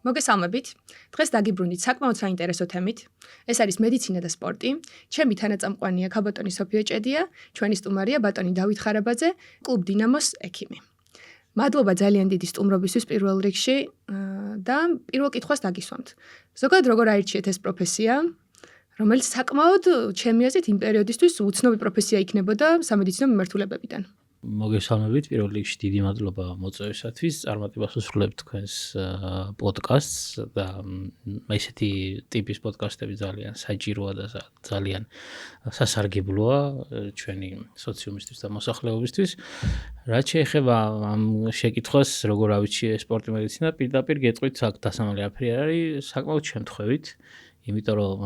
მოგესალმებით. დღეს დაგიბრუნდით საკმაოდ საინტერესო თემით. ეს არის მედიცინა და სპორტი. ჩემი თანაწამყვანია ქაბატონი სოფია ჭედია, ჩვენი სტუმარია ბატონი დავით ხარაბაძე, კლუბ დინამოს ექიმი. მადლობა ძალიან დიდი სტუმრობისთვის პირველ რიგში და პირველ კითხვას დაგისვამთ. ზოგადად როგორ აირჩიეთ ეს პროფესია, რომელიც საკმაოდ ჩემი აზრით იმ პერიოდისთვის უცნობი პროფესია იქნებოდა სამედიცინო მიმართულებებიდან. მოგესალმებით, პირველ რიგში დიდი მადლობა მოწვევისათვის. წარმატებას უსურვებთ თქვენს პოდკასტს და ესეთი ტიპის პოდკასტები ძალიან საჭიროა და ძალიან სასარგებლოა ჩვენი სოციუმისთვის და მოსახლეობისთვის. რაც შეეხება ამ შეკითხვას, როგორ ავიჩიე სპორტი მედიცინა, პირდაპირ გეტყვით, აქ დასამალი არაფერი არ არის, საკმაოდ შემთხვევით. იმიტომ რომ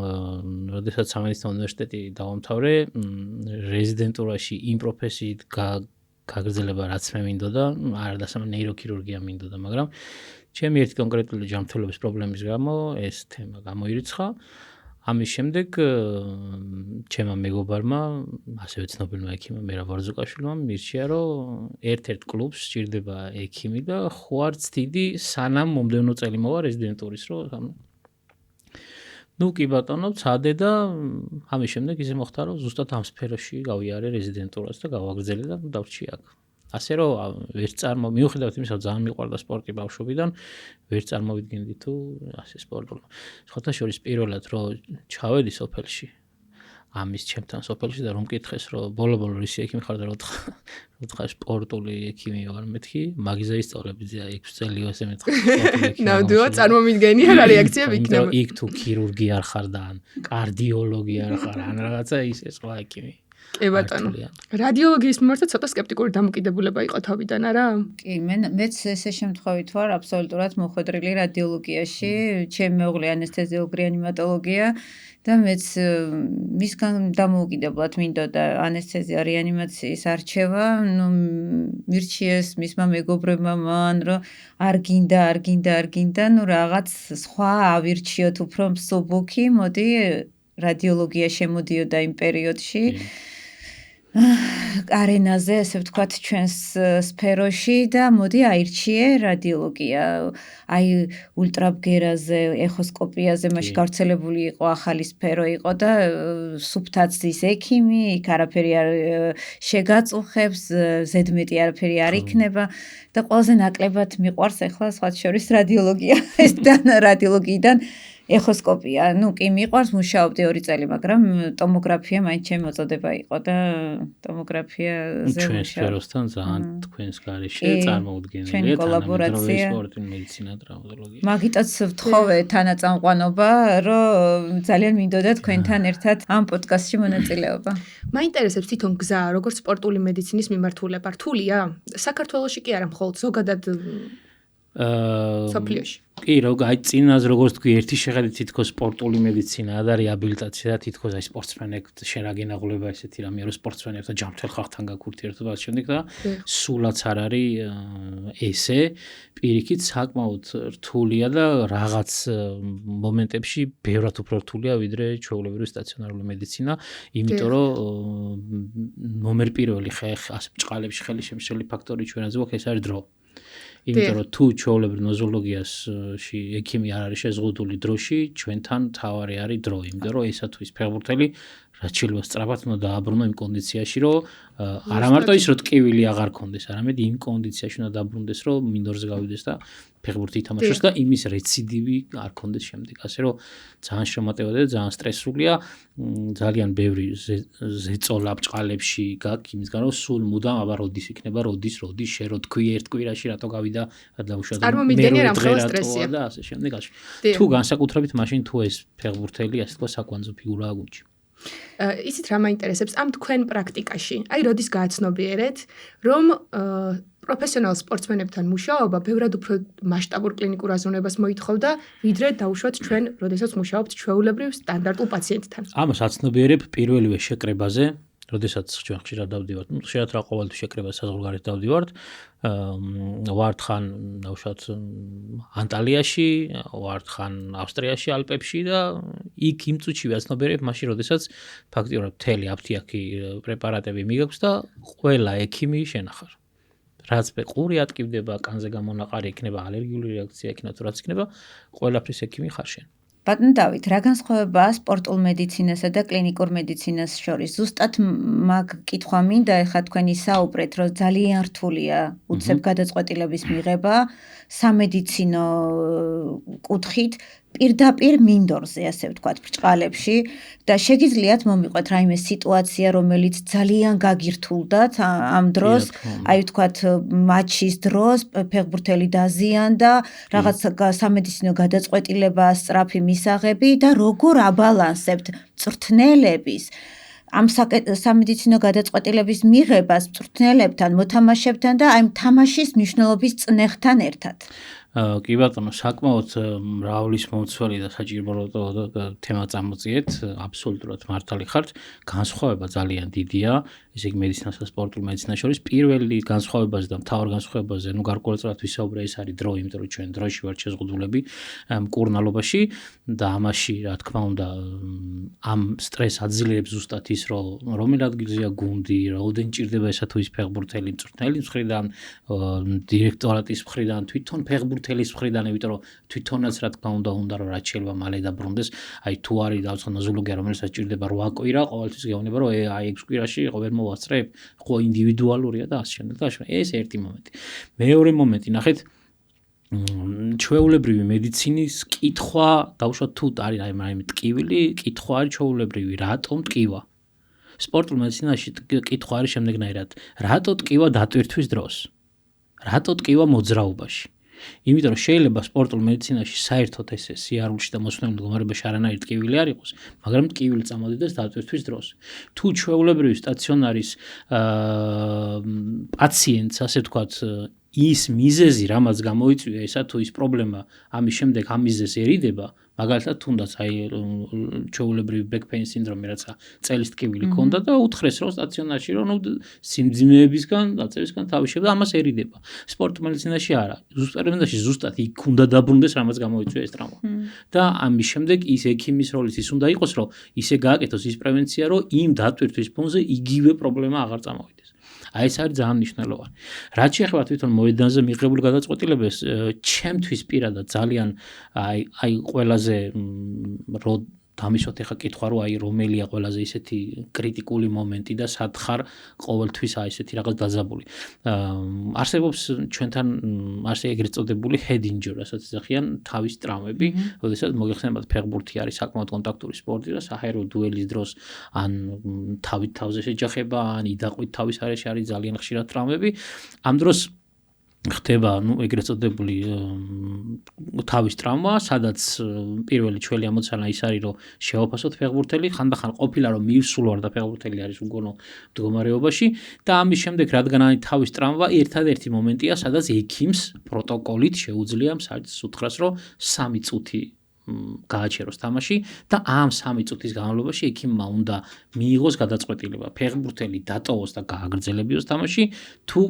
როდესაც სამედიცინო უნივერსიტეტი დავამთავრე, რეზიდენტურაში იმ პროფესიით გაგრძელება რაც მე მინდოდა, არა დასამალ ნეიროქირურგია მინდოდა, მაგრამ ჩემი ერთი კონკრეტული ჯანმრთელობის პრობლემის გამო ეს თემა გამოირიცხა. ამის შემდეგ ჩემმა მეგობარმა, ასევე ცნობილმა ექიმმა მერაბ ვარძუკაშვილმა მირჩია, რომ ერთ-ერთ კლუბს სჭირდება ექიმი და ხო არც დიდი, სანამ მომდევნო წელი მოვა რეზიდენტურის, რომ ნუ კი ბატონო, ცადე და ამის შემდეგ ისე მოხდა, რომ ზუსტად ამ სფეროში გავიარე რეზიდენტურას და გავაგრძელე და დავრჩი აქ. ასე რომ მიუხედავად იმისა, რომ ძალიან მიყვარდა სპორტი ბავშვობიდან, ვერ წარმოვიდგენდი თუ ასე სპორტული. სხვათა შორის პირველად რომ ჩავედი სოფელში, ამის ჩემთან სოფელში და რომ მკითხეს, რომ ბოლო-ბოლო რისი ექიმი ხარ და როთხა სპორტული ექიმი ვარ მეთქი, მაგიზე ისწავლებდია 6 წელი ასე მეთქი სპორტული ექიმი. ნამდვილად წარმომიდგენია რა რეაქციები იქნება. იქ თუ ქირურგი არ ხარ და ან კარდიოლოგი არ ხარ, ან რაღაცა ისე სხვა ექიმი. კი ბატონო. რადიოლოგიის მიმართაც ცოტა სკეპტიკური დამოკიდებულება იყო თავიდან, არა? კი, მეც ესე შემთხვევით ვარ აბსოლუტურად მოხვედრილი რადიოლოგიაში, ჩემი მეუღლე ანესთეზიოლოგია და მეც მისგან დამოუკიდებლად მინდოდა ანესთეზია რეანიმაციის არჩევა, მირჩიეს მისმა მეგობრებმა მან, რომ არ გინდა, რაღაც სხვა ავირჩიოთ უფრო მსუბუქი, მოდი რადიოლოგია შემოდიოდა იმ პერიოდში. არენაზე, ესე ვთქვათ, ჩვენს სფეროში და მოდი აირჩიე რადიოლოგია. აი ულტრაბგერაზე, ეხოსკოპიაზე მაშინ გავრცელებული იყო, ახალი სფერო იყო და სუბთაციის ექიმი, იქ არაფერი არ შეგაწუხებს, ზედმეტი არაფერი არ იქნება და ყველაზე ნაკლებად მიყვარს ახლა სხვა შორის რადიოლოგია. ეს რადიოლოგიიდან ეხოსკოპია, კი მიყვარს, მუშაობდი 2 წელი, მაგრამ ტომოგრაფია მაინც ჩემი მოწოდება იყო და ტომოგრაფიაზე ჩვენ სფეროსთან ძალიან თქვენს გარეშე წარმოუდგენელია კოლაბორაცია სპორტი მედიცინა ტრავმატოლოგია. მაგიტაც ვთხოვე თანაწამყვანობა, რომ ძალიან მინდოდა თქვენთან ერთად ამ პოდკასტში მონაწილეობა. მაინტერესებს თვითონ გზა, როგორც სპორტული მედიცინის მიმართულება, რთულია? საქართველოში კი არა, მხოლოდ ზოგადად სოფლიოში. კი, წინაზე როგორც თქვი, ერთი შეხედვით თითქოს სპორტული მედიცინა და რეაბილიტაცია და თითქოს აი სპორტსმენებს შერაგენაღლება ესეთი რამეა, რომ სპორტსმენებთან ჯანმრთელ ხალხთან გაქურთიერთობა და შემდეგ და სულაც არ არის ესე, პირიქით საკმაოდ რთულია და რაღაც მომენტებში ბევრად უფრო რთულია ვიდრე ჩვეულებრივი სტაციონარული მედიცინა, იმიტომ რომ ნომერ პირველი ასე ბჭყალებში ხელი შემშლელი ფაქტორი ჩვენაზე გვაქვს, ეს არის დრო. იმიტომ რომ თუ ჩვეულებრივ ნოზოლოგიაში ექიმი არ არის შეზღუდული დროში, ჩვენთან თავარი არის დრო, იმიტომ რომ ესა თუ ის ფეხბურთელი რაც შეიძლება სწრაფად უნდა დააბრუნო იმ კონდიციაში, რომ არა მარტო ის რომ ტკივილი აღარ კონდეს, არამედ იმ კონდიციაში უნდა დაბრუნდეს, რომ მინორზე გავიდეს და ფეხბურთი ითამაშოს და იმის რეციდივი არ კონდეს შემდეგ. ასე რომ ძალიან შემატევადი და ძალიან სტრესულია, ძალიან ბევრი ზეწოლა ბჭყალებში გაქვს იმისგან, რომ სულ მუდამ აბა როდის იქნება, როდის შენ რო თქვი ერთ კვირაში რატო გავიდა დაუშვათ წარმომიდგენია რა მხოლოდ სტრესია და ასე შემდეგ. თუ განსაკუთრებით მაშინ თუ ეს ფეხბურთელი ასე თქვა საკვანძო ფიგურაა გუნდში. ისიც რა მაინტერესებს ამ თქვენ პრაქტიკაში, აი როდის გააცნობიერეთ, რომ პროფესიონალ სპორტსმენებთან მუშაობა ბევრად უფრო მასშტაბურ კლინიკურ აზროვნებას მოითხოვდა, ვიდრე დაუშვათ ჩვენ, როდესაც მუშაობთ ჩვეულებრივ სტანდარტულ პაციენტთან. ამას აცნობიერებ პირველივე შეკრებაზე, როდესაც ჩვენ ხშირად დავდივართ, ხშირად რა ყოველთვის შეკრება საზღვარგარეთ დავდივართ, ვართ ხან დაუშვათ ანტალიაში, ვართ ხან ავსტრიაში, ალპებში და იქ იმ წუთში ვაცნობიერებ მაშინ, როდესაც ფაქტიურად მთელი აფთიაქი პრეპარატები მიგაქვს და ყველა ექიმი შენახარ. რაც ყური ატკივდება, კანზე გამონაყარი იქნება, ალერგიული რეაქცია იქნება, თუ რაც იქნება, ყველაფრის ექიმი ხარ შენ. ბატონ დავით, რა განსხვავებაა სპორტულ მედიცინასა და კლინიკურ მედიცინას შორის? ზუსტად მაგ კითხვა მინდა, ეხლა თქვენი საუბრეთ, რომ ძალიან რთულია უცებ გადაწყვეტილების მიღება სამედიცინო კუთხით პირდაპირ მინდორზე, ასე ვთქვათ, ბრჭყალებში და შეგიძლიათ მომიყვეთ რაიმე სიტუაცია, რომელიც ძალიან გაგირთულდათ ამ დროს, აი ვთქვათ, მატჩის დროს ფეხბურთელი დაზიანდა, რაღაც სამედიცინო გადაწყვეტილება სწრაფი მისაღები და როგორ აბალანსებთ მწვრთნელების ამ სამედიცინო გადაწყვეტილების მიღებას მწვრთნელებთან, მოთამაშეებთან და აი თამაშის მნიშვნელობის წნეხთან ერთად. კი ბატონო, საკმაოდ მრავლის მომცველი და საჭირო თემა წამოწიეთ, აბსოლუტურად მართალი ხართ. განსხვავება ძალიან დიდია, ესე იგი მედიცინასა და სპორტულ მედიცინას შორის. პირველი განსხვავებაზე და მთავარ განსხვავებაზე, გარკვეულწილად ვისაუბრე, ეს არის დრო, იმიტომ რომ ჩვენ დროში ვართ შეზღუდულები მკურნალობაში და ამაში, რა თქმა უნდა, ამ სტრესს აძლიერებს ზუსტად ის, რომ რომელ ადგილზეა გუნდი, რაოდენ ჭირდება ესა თუ ის ფეხბურთელი მწვრთნელის მხრიდან, დირექტორატის მხრიდან, თვითონ ფეხბურთელის მხრიდან, იმიტომ რომ თვითონაც რა თქმა უნდა რომ რაც შეიძლება მალე დაბრუნდეს, აი თუ არის დავცხო ნოზოლოგია, რომელსაც ჭირდება 8 კვირა, ყოველთვის გეუბნება რომ აი 6 კვირაში იყო ვერ მოვასწრებ, ხო ინდივიდუალურია და ასე შემდეგ და ასე. ეს ერთი მომენტი. მეორე მომენტი, ნახეთ, ჩვეულებრივი მედიცინის კითხვა, დაუშვათ თუ არის რაიმე ტკივილი, კითხვა არის ჩვეულებრივი, რატომ ტკივა? სპორტულ მედიცინაში კითხვა არის შემდეგნაირად, რატო ტკივა დატვირთვის დროს? რატო ტკივა მოძრაობაში? იმიტომ რომ შეიძლება სპორტულ მედიცინაში საერთოდ ესე სიარულში და მოსვენებელ მდგომარეობაში არანაირი ტკივილი არ იყოს, მაგრამ ტკივილი წამოდიდეს დატვირთვის დროს. თუ ჩვეულებრივი სტაციონარის პაციენტს, ასე ვთქვათ, ის მიზეზი, რამაც გამოიწვია ესა თუ ის პრობლემა, ამის შემდეგ ამ მიზეზს ერიდება, მაგალითად თუნდაც აი ჩვეულებრივი back pain სინდრომი, რაცა წელის ტკივილი ქონდა და უთხრეს რომ სტაციონარში რომ სიმძიმეებისგან, დაწევისგან თავი შევა, ამასერიდება. სპორტ მედიცინაში არა. ზუსტად იქ უნდა დაბრუნდეს, რამაც გამოიწვია ეს ტრავმა. და ამის შემდეგ ის ექიმის როლიც ის უნდა იყოს, რომ ისე გააკეთოს ის პრევენცია, რომ იმ დატვირთვის ფონზე იგივე პრობლემა აღარ წამოვიდეს. აი ეს არის ძალიან მნიშვნელოვანი. რაც შეეხება თვითონ მოედანზე მიღებულ გადაწყვეტილებას, ჩემთვის პირადად ძალიან აი ყველაზე რო დამისვათ ეხა კითხვა რომ აი რომელია ყველაზე ისეთი კრიტიკული მომენტი და სად ხარ ყოველთვის აი ესეთი რაღაც დაძაბული. არსებობს ჩვენთან ეგრეთ წოდებული head injury, რასაც ეძახიან თავის ტრავმები, როდესაც მოგეხსენებათ ფეხბურთი არის საკმაოდ კონტაქტური სპორტი და საჰაერო დუელის დროს ან თავით თავზე შეჯახება, ან იდაყვით თავის არეში არის ძალიან ხშირად ტრავმები. ამ დროს ხდება, ეგრეთ წოდებული თავის ტრავმა, სადაც პირველი ჩველი ამოცანა ის არის, რომ შევაფასოთ ფეხბურთელი, ხანდახან ყოფილა რომ მივსულვარ და ფეხბურთელი არის უგონო მდგომარეობაში და ამის შემდეგ რადგან არის თავის ტრავმა, ერთადერთი მომენტია, სადაც ექიმს პროტოკოლით შეუძლია უთხრას, რომ 3 წუთი გააჩეროს თამაში და ამ 3 წუთის განმავლობაში ექიმმა უნდა მიიღოს გადაწყვეტილება, ფეხბურთელი დატოვოს და გააგრძელებიოს თამაში, თუ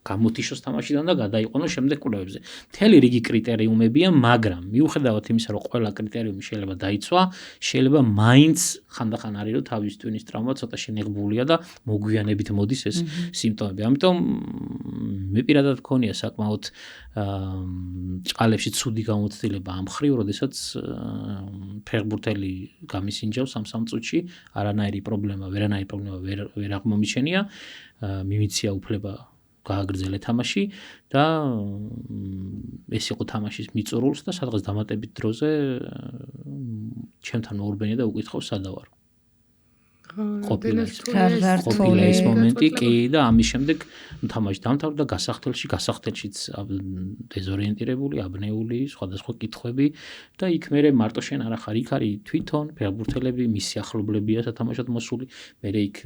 გამოთიშოს თამაშიდან და გადაიყვანოს შემდეგ კვლევებზე. მთელი რიგი კრიტერიუმებია, მაგრამ მიუხედავად იმისა, რომ ყველა კრიტერიუმი შეიძლება დაიცვა, შეიძლება მაინც ხანდახან არის, რომ თავის ტვინის ტრავმა ცოტა შენიღბულია და მოგვიანებით მოდის ეს სიმპტომები. ამიტომ მე პირადად მქონია საკმაოდ ჭყალებში ცუდი გამოცდილება ამ ხრივ, როდესაც ფეხბურთელი გამისინჯავს 3 წუთში, ვერანაირი პრობლემა ვერ აღმომიჩენია, მიმიცია უფლება გააგრძელე თამაში და ეს იყო თამაშის მიწურულს და სადღაც დამატებით დროზე ჩემთან მოურბენია და უკითხავს სადა ვარ. ყოფილა ეს მომენტი კი და ამის შემდეგ თამაში დამთავრდა და გასახდელშიც დეზორიენტირებული, აბნეული, სხვადასხვა კითხვები და იქ მე მარტო შენ არ ხარ, იქ არის თვითონ ფეხბურთელები, მისი ახლობლებია სათამაშოდ მოსული, მე იქ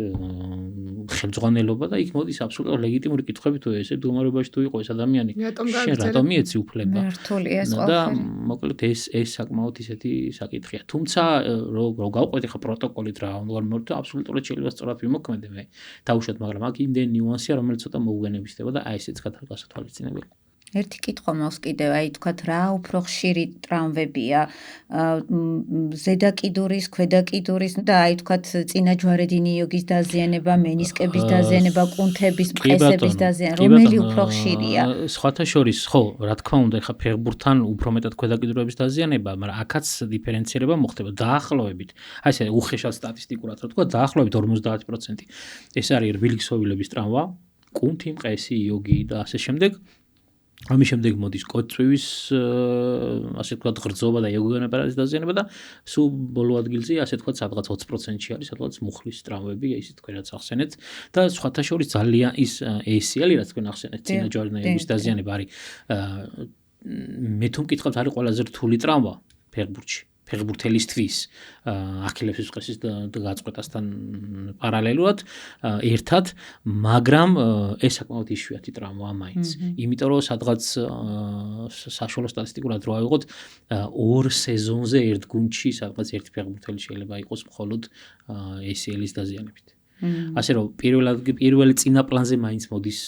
ხელმძღვანელობა და იქ მოდის აბსოლუტურად ლეგიტიმური კითხვები თუ ესე მდგომარეობაში თუ იყო ეს ადამიანი, შენ რატომ მიეცი უფლება? და მოკლედ ეს საკმაოდ ისეთი საკითხია. თუმცა რო გავყვეთ ხა პროტოკოლით რა უნდა აბსოლუტურად შეიძლება სწორად ვიმოქმედე მე. დაუშვათ, მაგრამ აქ იმდენი ნიუანსია, რომელიც ცოტა მოუგენებისდება და აი ესეც გასათვალისწინებელი. ერთი კითხვა მაქვს კიდევ, აი თქვათ რა უფრო ხშირი ტრავმებია, ზედა კიდურის, ქვედა კიდურის და აი თქვათ წინაჯვარედინი იოგის დაზიანება, მენისკების დაზიანება, კუნთების, მყესების დაზიანება, რომელი უფრო ხშირია? სხვათა შორის, ხო, რა თქმა უნდა, ხა ფეხბურთთან უფრო მეტად ქვედა კიდურების დაზიანება, მაგრამ აქაც დიფერენცირება მოხდება დაახლოებით. აი ესე უხეშად სტატისტიკურად რა თქვა, დაახლოებით 50%. ეს არის რბილი ქსოვილების ტრავმა, კუნთი, მყესი, იოგი და ასე შემდეგ. ამის შემდეგ მოდის კოწვის ასე ვთქვათ ღრძობა და იოგოგენური აპარატის დაზიანება და სულ ბოლო ადგილზე ასე ვთქვათ სადღაც 20%-ში არის სადღაც მუხლის ტრავმები, ისე თქვენ რაც ახსენეთ და სხვათა შორის ძალიან ის ACL-ი რაც თქვენ ახსენეთ, წინაჯვარედინების დაზიანება არის მე თუ მკითხავთ არის ყველაზე რთული ტრავმა ფეხბურთში. ფეხბურთელისთვის ახილების მყესის გაწყვეტასთან პარალელურად ერთად, მაგრამ ეს საკმაოდ იშვიათი ტრავმაა მაინც. იმიტომ რომ სადღაც საშუალო სტატისტიკურად რო ავიღოთ 2 სეზონზე ერთ გუნდში სადღაც ერთი ფეხბურთელი შეიძლება იყოს მხოლოდ ACL-ის დაზიანებით. ასე რომ პირველი წინა პლანზე მაინც მოდის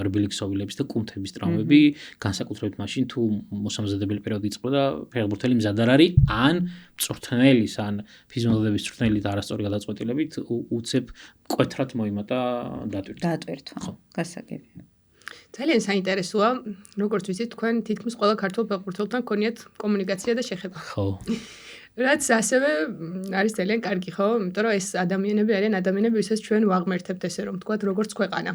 რბილი ქსოვილების და კუნთების ტრავმები, განსაკუთრებით მაშინ თუ მოსამზადებელი პერიოდი იწყება და ფეხბურთელი მზად არ არის, ან მწვრთნელის, ან ფიზიოლოგების მწვრთნელი და არასწორი გადაწყვეტილებით უცებ მკვეთრად მოიმატა დატვირთვა. ხო, გასაგებია. ძალიან საინტერესოა, როგორც ვიცით, თქვენ თითქმის ყველა ქართულ ფეხბურთელთან გქონიათ კომუნიკაცია და შეხება. ხო. რაც ასევე არის ძალიან კარგი, ხო? იმიტომ რომ ეს ადამიანები არიან ადამიანები, ვისაც ჩვენ ვაღმერთებთ ესე რომ ვთქვათ, როგორც ქვეყანა.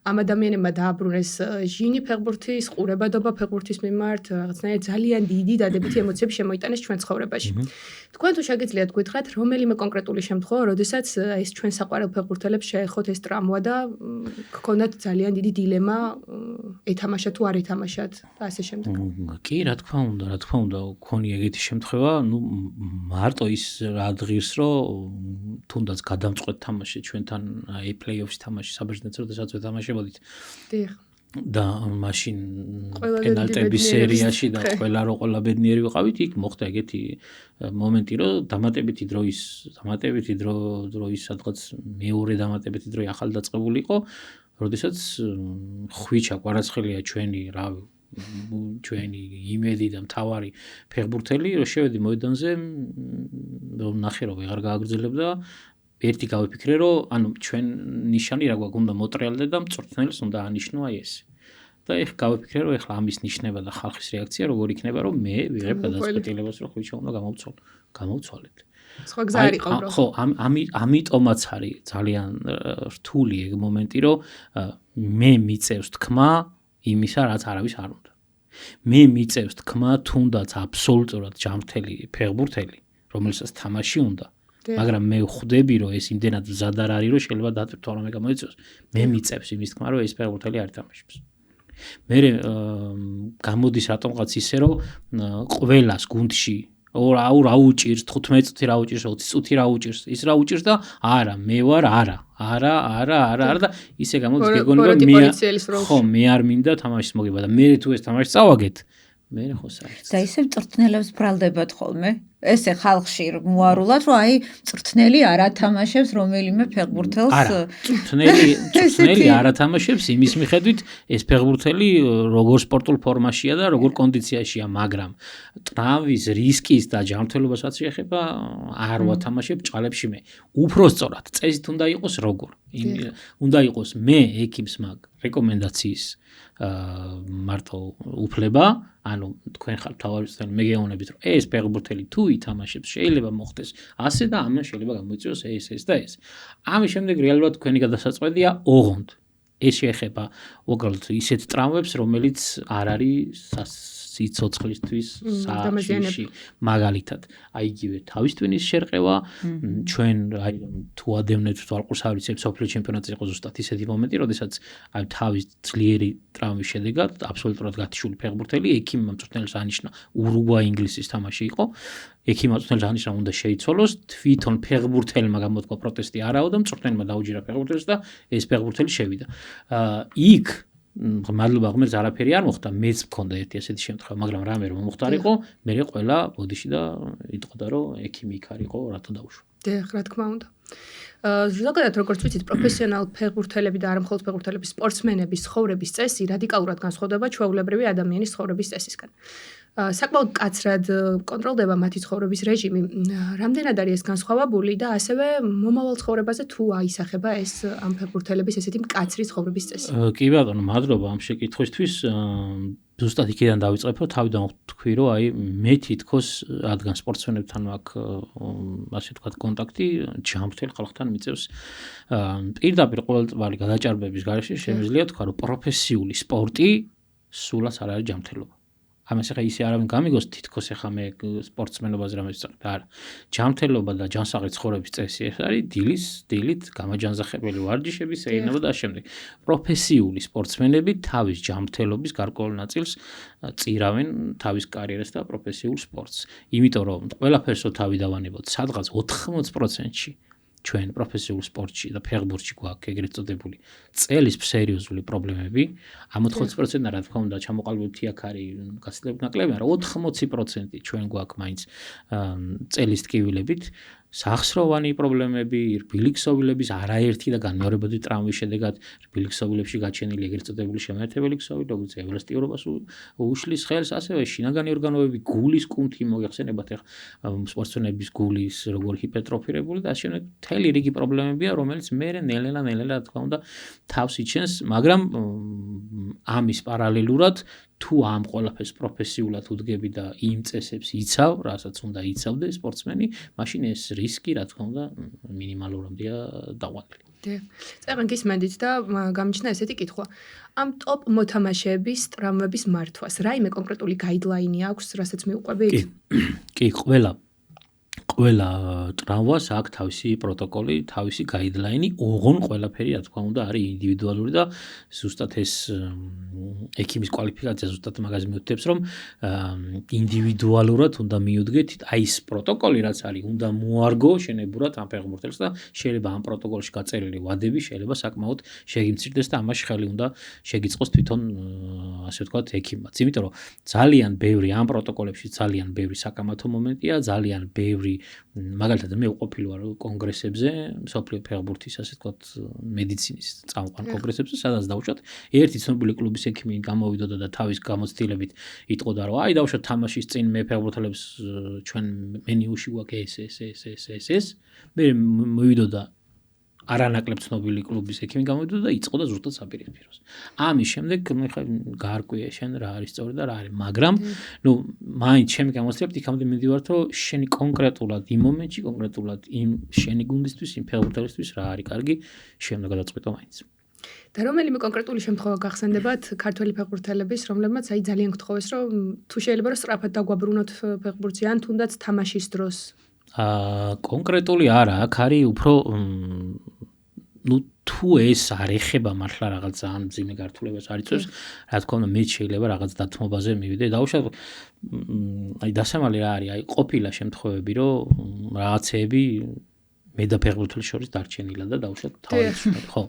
ამ ადამიანებმა დააბრუნეს ჟინი ფეხბურთის, ყურებადობა ფეხბურთის მიმართ, რაღაცნაირად ძალიან დიდი დადებითი ემოციები შემოიტანეს ჩვენ ცხოვრებაში. თქვენ თუ შეგიძლიათ გითხრათ, რომელიმე კონკრეტული შემთხვევა, როდესაც ეს ჩვენ საყვარელ ფეხბურთელებს შეეხოთ ეს ტრავმა და გქონდათ ძალიან დიდი დილემა, ეთამაშა თუ არ ეთამაშათ და ასე შემდეგ. კი, რა თქმა უნდა, გქონია ეგეთი შემთხვევა, მარტო ის რა დღის რომ თუნდაც გადამწყვეტ თამაში ჩვენთან აი პლეიოფის თამაში საბერძნეთს როდესაც ვეთამაშებოდით. დიახ. და მაშინ პენალტების სერიაში და ყველა ბედნიერი ვიყავით, იქ მოხდა ეგეთი მომენტი, რომ დამატებითი დროის სადღაც მეორე დამატებითი დროი ახალ დაწყებული იყო, როდესაც ხვიჩა კვარაცხელია ჩვენი იმედი და მთავარი ფეხბურთელი, რომ შევედი მოედანზე, რომ ნახე რომ ვეღარ გააგრძელებდა, ერთი გავიფიქრე, რომ ანუ ჩვენ ნიშანი რა გვაქვს, უნდა მოტრიალდე და მწვრთნელს უნდა ანიშნო აი ეს. და ეხლა გავიფიქრე, რომ ეხლა ამის ნიშნება და ხალხის რეაქცია როგორ იქნება, რომ მე ვიღებ გადაწყვეტილებას, რომ ხვიჩა უნდა გამოვცვალეთ. სხვა გზა არ იყო, ბრო. ხო, ამიტომაც არის ძალიან რთული ეგ მომენტი, რომ მე მიწევს თქმა იმისა, რაც არავის არ უნდა. მე მიწევს თქმა თუნდაც აბსოლუტურად ჯანმრთელი ფეხბურთელი, რომელსაც თამაში უნდა. მაგრამ მე ვხვდები, რომ ეს იმდენად მზად არ არის, რომ შეიძლება დატვირთვა რომ გამოიწვიოს. მე მიწევს იმის თქმა, რომ ეს ფეხბურთელი არ ითამაშებს. მე გამოდის რატომღაც ისე, რომ ყველას გუნდში რა უჭირს, 15 წუთი რა უჭირს, 20 წუთი რა უჭირს, ის რა უჭირს და არა, მე ვარ არა და ისე გამოდის გეგონება მე არ მინდა თამაშის მოგება და მე თუ ეს თამაში წავაგეთ, მე ხო საერთოდ. და ისე მწვრთნელებს ბრალდებათ ხოლმე. ესე ხალხში მოარულათ, რომ აი მწვრთნელი არ ათამაშებს რომელიმე ფეხბურთელს. არა, მწვრთნელი არ ათამაშებს იმის მიხედვით, ეს ფეხბურთელი როგორ სპორტულ ფორმაშია და როგორ კონდიციაშია, მაგრამ ტრავმის რისკის და ჯანმრთელობასაც შეეხება არ ვათამაშებ ჭალებში მე. უბრალოდ წესით უნდა იყოს როგორ. უნდა იყოს მე ექიმს მაგ რეკომენდაციის მარტო უფლება, ანუ თქვენ ხართ თავარი მწვრთნელი, მე გეუბნებით, რომ ეს ფეხბურთელი თუ ითამაშებს, შეიძლება მოხდეს ასე და ამან შეიძლება გამოიწვიოს ეს და ეს. ამის შემდეგ რეალურად თქვენი გადასაწყვეტია ოღონდ. ეს შეეხება უბრალოდ ისეთ ტრავმებს, რომელიც არ არის სიცოცხლისთვის საჭიში, მაგალითად, აი იგივე თავის ტვინის შერყევა, ჩვენ აი თუ ადევნეთ თვალყურსავრიცებს სოფლიო ჩემპიონატზე იყო ზუსტად ისეთი მომენტი, როდესაც აი თავის ძლიერი ტრავმის შედეგად აბსოლუტურად გათიშული ფეხბურთელი ექიმმა მწვრთნელს ანიშნა, ურუგვაი ინგლისის თამაში იყო. ექიმმა მწვრთნელს ანიშნა, უნდა შეიცვალოს, თვითონ ფეხბურთელმა გამოთქვა პროტესტი არაო და მწვრთნელმა დაუჯერა ფეხბურთელს და ეს ფეხბურთელი შევიდა. იქ მადლობა ღმერთს არაფერი არ მოხდა, მეც მქონდა ერთი ასეთი შემთხვევა, მაგრამ რამე რომ მომხდარიყო, მე ყველა ბოდიში და იტყოდა რომ ექიმი იქ არისო, რატო დაუშვა. დიახ, რა თქმა უნდა. ზოგადად როგორც ვიცით, პროფესიონალ ფეხბურთელები და არა მხოლოდ ფეხბურთელები, სპორტსმენების ცხოვრების წესი რადიკალურად განსხვავდება ჩვეულებრივი ადამიანის ცხოვრების წესისგან. საკმაოდ მკაცრად კონტროლდება მათი ცხოვრების რეჟიმი. რამდენად არის ეს განსხვავებული და ასევე მომავალ ცხოვრებაზე თუ აისახება ეს ამ ფეხბურთელების ესეთი მკაცრი ცხოვრების წესი? კი ბატონო, მადლობა ამ შეკითხვისთვის. ზუსტად იქიდან დავიწყებ, რომ თავიდან ვთქვი, რომ აი მე თითქოს რადგან სპორტსმენებთან მაქვს ასე ვთქვათ კონტაქტი, ჯანმრთელ ხალხთან მიწევს პირდაპირ ყოველწლიური გადაჭარბების გარეშე შემიძლია თქვა, რომ პროფესიული სპორტი სულაც არ არის ჯანმრთელობა. ამას ახლა ისე არავინ გამიგოს თითქოს ახლა მე სპორტსმენობაზე რამეს ვწერ და არა. ჯანმრთელობა და ჯანსაღი ცხოვრების წესი ეს არის დილით გამაჯანზახებელი ვარჯიშები, სეირნობა და ამ შემდეგ. პროფესიული სპორტსმენები თავის ჯანმრთელობის გარკვეულ ნაწილს წირავენ თავის კარიერას და პროფესიულ სპორტს. იმიტომ რომ ყველაფერს თავი დავანებოთ სადღაც 80%-ში ჩვენ პროფესიულ სპორტში და ფეხბურთში გვაქვს ეგრეთ წოდებული წელის სერიოზული პრობლემები. ამ 80%-თან რა თქმა უნდა ჩამოყალიბებითი აქ არის გასწრებული ნაკლები, მაგრამ 80% ჩვენ გვაქვს მაინც წელის ტკივილებით სახსროვანი პრობლემები, რბილი ქსოვილების არაერთი და განმეორებადი ტრავმის შედეგად რბილი ქსოვილებში გაჩენილი ეგრეთ წოდებული შემაერთებელი ქსოვილი, როგორც ელასტიურობას უშლის ხელს, ასევე შინაგანი ორგანოები, გულის კუნთი მოიხსენებათ ახლა სპორტსმენების გულის როგორ ჰიპერტროფირებული და ასე მთელი რიგი პრობლემებია, რომელიც მე ნელ-ნელა რა თქმა უნდა თავს იჩენს, მაგრამ ამის პარალელურად თუ ამ ყველაფერს პროფესიულად უდგები და იმ წესებს იცავ, რასაც უნდა იცავდეს სპორტსმენი, მაშინ ეს რისკი, რა თქმა უნდა, მინიმალურამდეა დაყვანილი. წეგან გისმენდით და გამიჩნდა ესეთი კითხვა. ამ ტოპ მოთამაშეების ტრამვების მართვას რაიმე კონკრეტული გაიდლაინი აქვს, რასაც მიუყვებით? კი, ყველა ტრამვას აქვს თავისი პროტოკოლი, თავისი გაიდლაინი, ოღონ ყველაფერი, რა თქმა უნდა, არის ინდივიდუალური და ზუსტად ეს ექიმის კვალიფიკაცია ზუსტად მაგას მიუთითებს, რომ ინდივიდუალურად უნდა მიუდგეთ აი ეს პროტოკოლი, რაც არის, უნდა მოარგო შენებურად ამ ფეხბურთელს და შეიძლება ამ პროტოკოლში გაწერილი ვადები შეიძლება საკმაოდ შეგიმცირდეს და ამაში ხელი უნდა შეგიწყოს თვითონ ასე ვთქვათ ექიმმაც. იმიტომ რომ ძალიან ბევრი ამ პროტოკოლებში ძალიან ბევრი საკამათო მომენტია, ძალიან ბევრი მაგალითად მე ვყოფილი ვარ კონგრესებზე, მსოფლიო ფეხბურთის ასე ვთქვათ მედიცინის წამყვან კონგრესებზე, სადაც დავუშვათ ერთი ცნობილი კლუბის ექიმი გამოვიდოდა და თავის გამოცდილებით იტყოდა, რომ აი დავუშვათ თამაშის წინ მე ფეხბურთელებს ჩვენ მენიუში გვაქვს ეს. მე მივიდოდა არანაკლებ ცნობილი კლუბის ექიმი გამოვიდოდა და იწყოდა ზუსტად საპირისპიროს. ამის შემდეგ ხა გაარკვია შენ რა არის სწორი და რა არის, მაგრამ მაინც ჩემი გამოცდილებით იქამდე მივიდივართ, რომ შენი კონკრეტულად იმ მომენტში, კონკრეტულად იმ შენი გუნდისთვის, იმ ფეხბურთელისთვის რა არის კარგი, შენ უნდა გადაწყვეტო მაინც. და რომელიმე კონკრეტული შემთხვევა გახსენდებათ ქართველი ფეხბურთელების, რომლებმაც აი ძალიან გთხოვეს, რომ თუ შეიძლება რომ სწრაფად დაგვაბრუნოთ ფეხბურთზე, ან თუნდაც თამაშის დროს. კონკრეტული არა, აქ არის უფრო თუ ეს არ ეხება მართლა რაღაც ძალიან მძიმე გართულებას არ იწევს, რა თქმა უნდა, მე შეიძლება რაღაც დათმობაზე მივიდე. დავუშვათ აი დასამალი რა არის, აი ყოფილა შემთხვევები, რომ რაღაცეები მე და ფეხბურთელის შორის დარჩენილა და დავუშვათ თავის, ხო?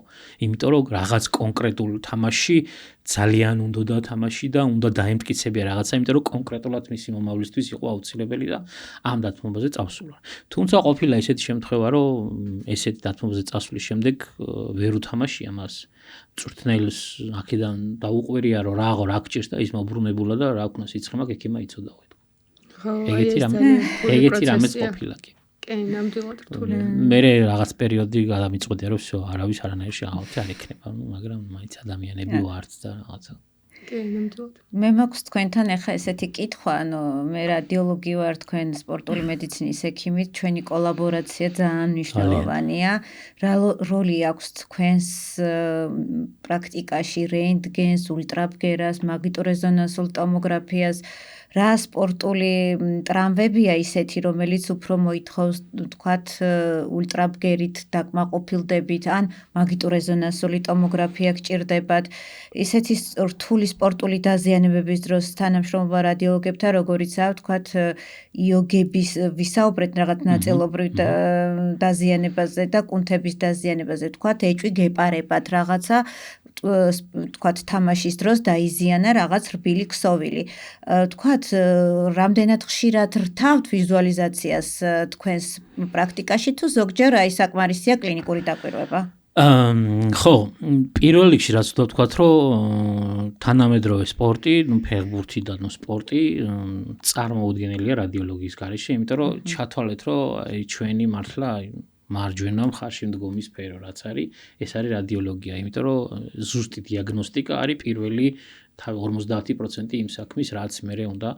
იმიტომ რომ რაღაც კონკრეტულ თამაში ძალიან უნდა თამაში და უნდა დაემტკიცებია რაღაცა, იმიტომ რომ კონკრეტულად მისი მომავლისთვის იყო აუცილებელი და ამ დათმობაზე წავსულა. თუმცა ყოფილა ესეთი შემთხვევა, რომ ესეთი დათმობაზე წასვლის შემდეგ ვერ უთამაშია მას. წვრთნელს აქედან დაუყვირია, რომ რა გჭირს და ის მოbrunებულა და რა ქნა სიცხე მაქვს, ექიმა იცოდაო. ხო, ეგეთი რამეც ყოფილა კი. ნამდვილად რთული. მე რაღაც პერიოდი გადამიწყვეტია, რომ всё, არავის არანაირი შეღავთ არ ექნება, მაგრამ მაინც ადამიანები ვართ და რაღაცა. კი, ნამდვილად. მე მაქვს თქვენთან ახლა ესეთი კითხვა, მე რადიოლოგი ვარ, თქვენ სპორტული მედიცინის ექიმით, ჩვენი კოლაბორაცია ძალიან მნიშვნელოვანია. რა როლი აქვს თქვენს პრაქტიკაში რენტგენს, ულტრაბგერას, მაგნიტორეზონანსულ ტომოგრაფიას? რა სპორტული ტრამვებია ისეთი, რომელიც უფრო მოითხოვს, თქვათ, ულტრაბგერით დაკმაყოფილდებით, ან მაგნიტორეზონანსული ტომოგრაფია გჭირდებათ? ისეთი რთული სპორტული დაზიანებების დროს თანამშრომლობა რადიოლოგებთან, როგორიცაა, თქვათ, იოგების ვისაუბრეთ რაღაც ნაწილობრივ დაზიანებაზე და კუნთების დაზიანებაზე, თქვათ, ეჭვი გეპარებათ რაღაცა თქვათ თამაშის დროს დაიზიანა რაღაც რბილი ქსოვილი. თქვათ რამდენად ხშირად რთავთ ვიზუალიზაციას თქვენს პრაქტიკაში თუ ზოგჯერ აი საკმარისია კლინიკური დაკვირვება? ხო, პირველ რიგში რაც ვთქვათ, რომ თანამედროვე სპორტი, ფეხბურთი და სპორტი წარმოუდგენელია რადიოლოგიის გარეშე, იმიტომ რომ ჩათვალეთ, რომ აი ჩვენი მართლა მარჯვენა მხარში მდგომი სფერო რაც არის, ეს არის რადიოლოგია, იმიტომ რომ ზუსტი დიაგნოსტიკა არის პირველი 50% იმ საქმის, რაც მე უნდა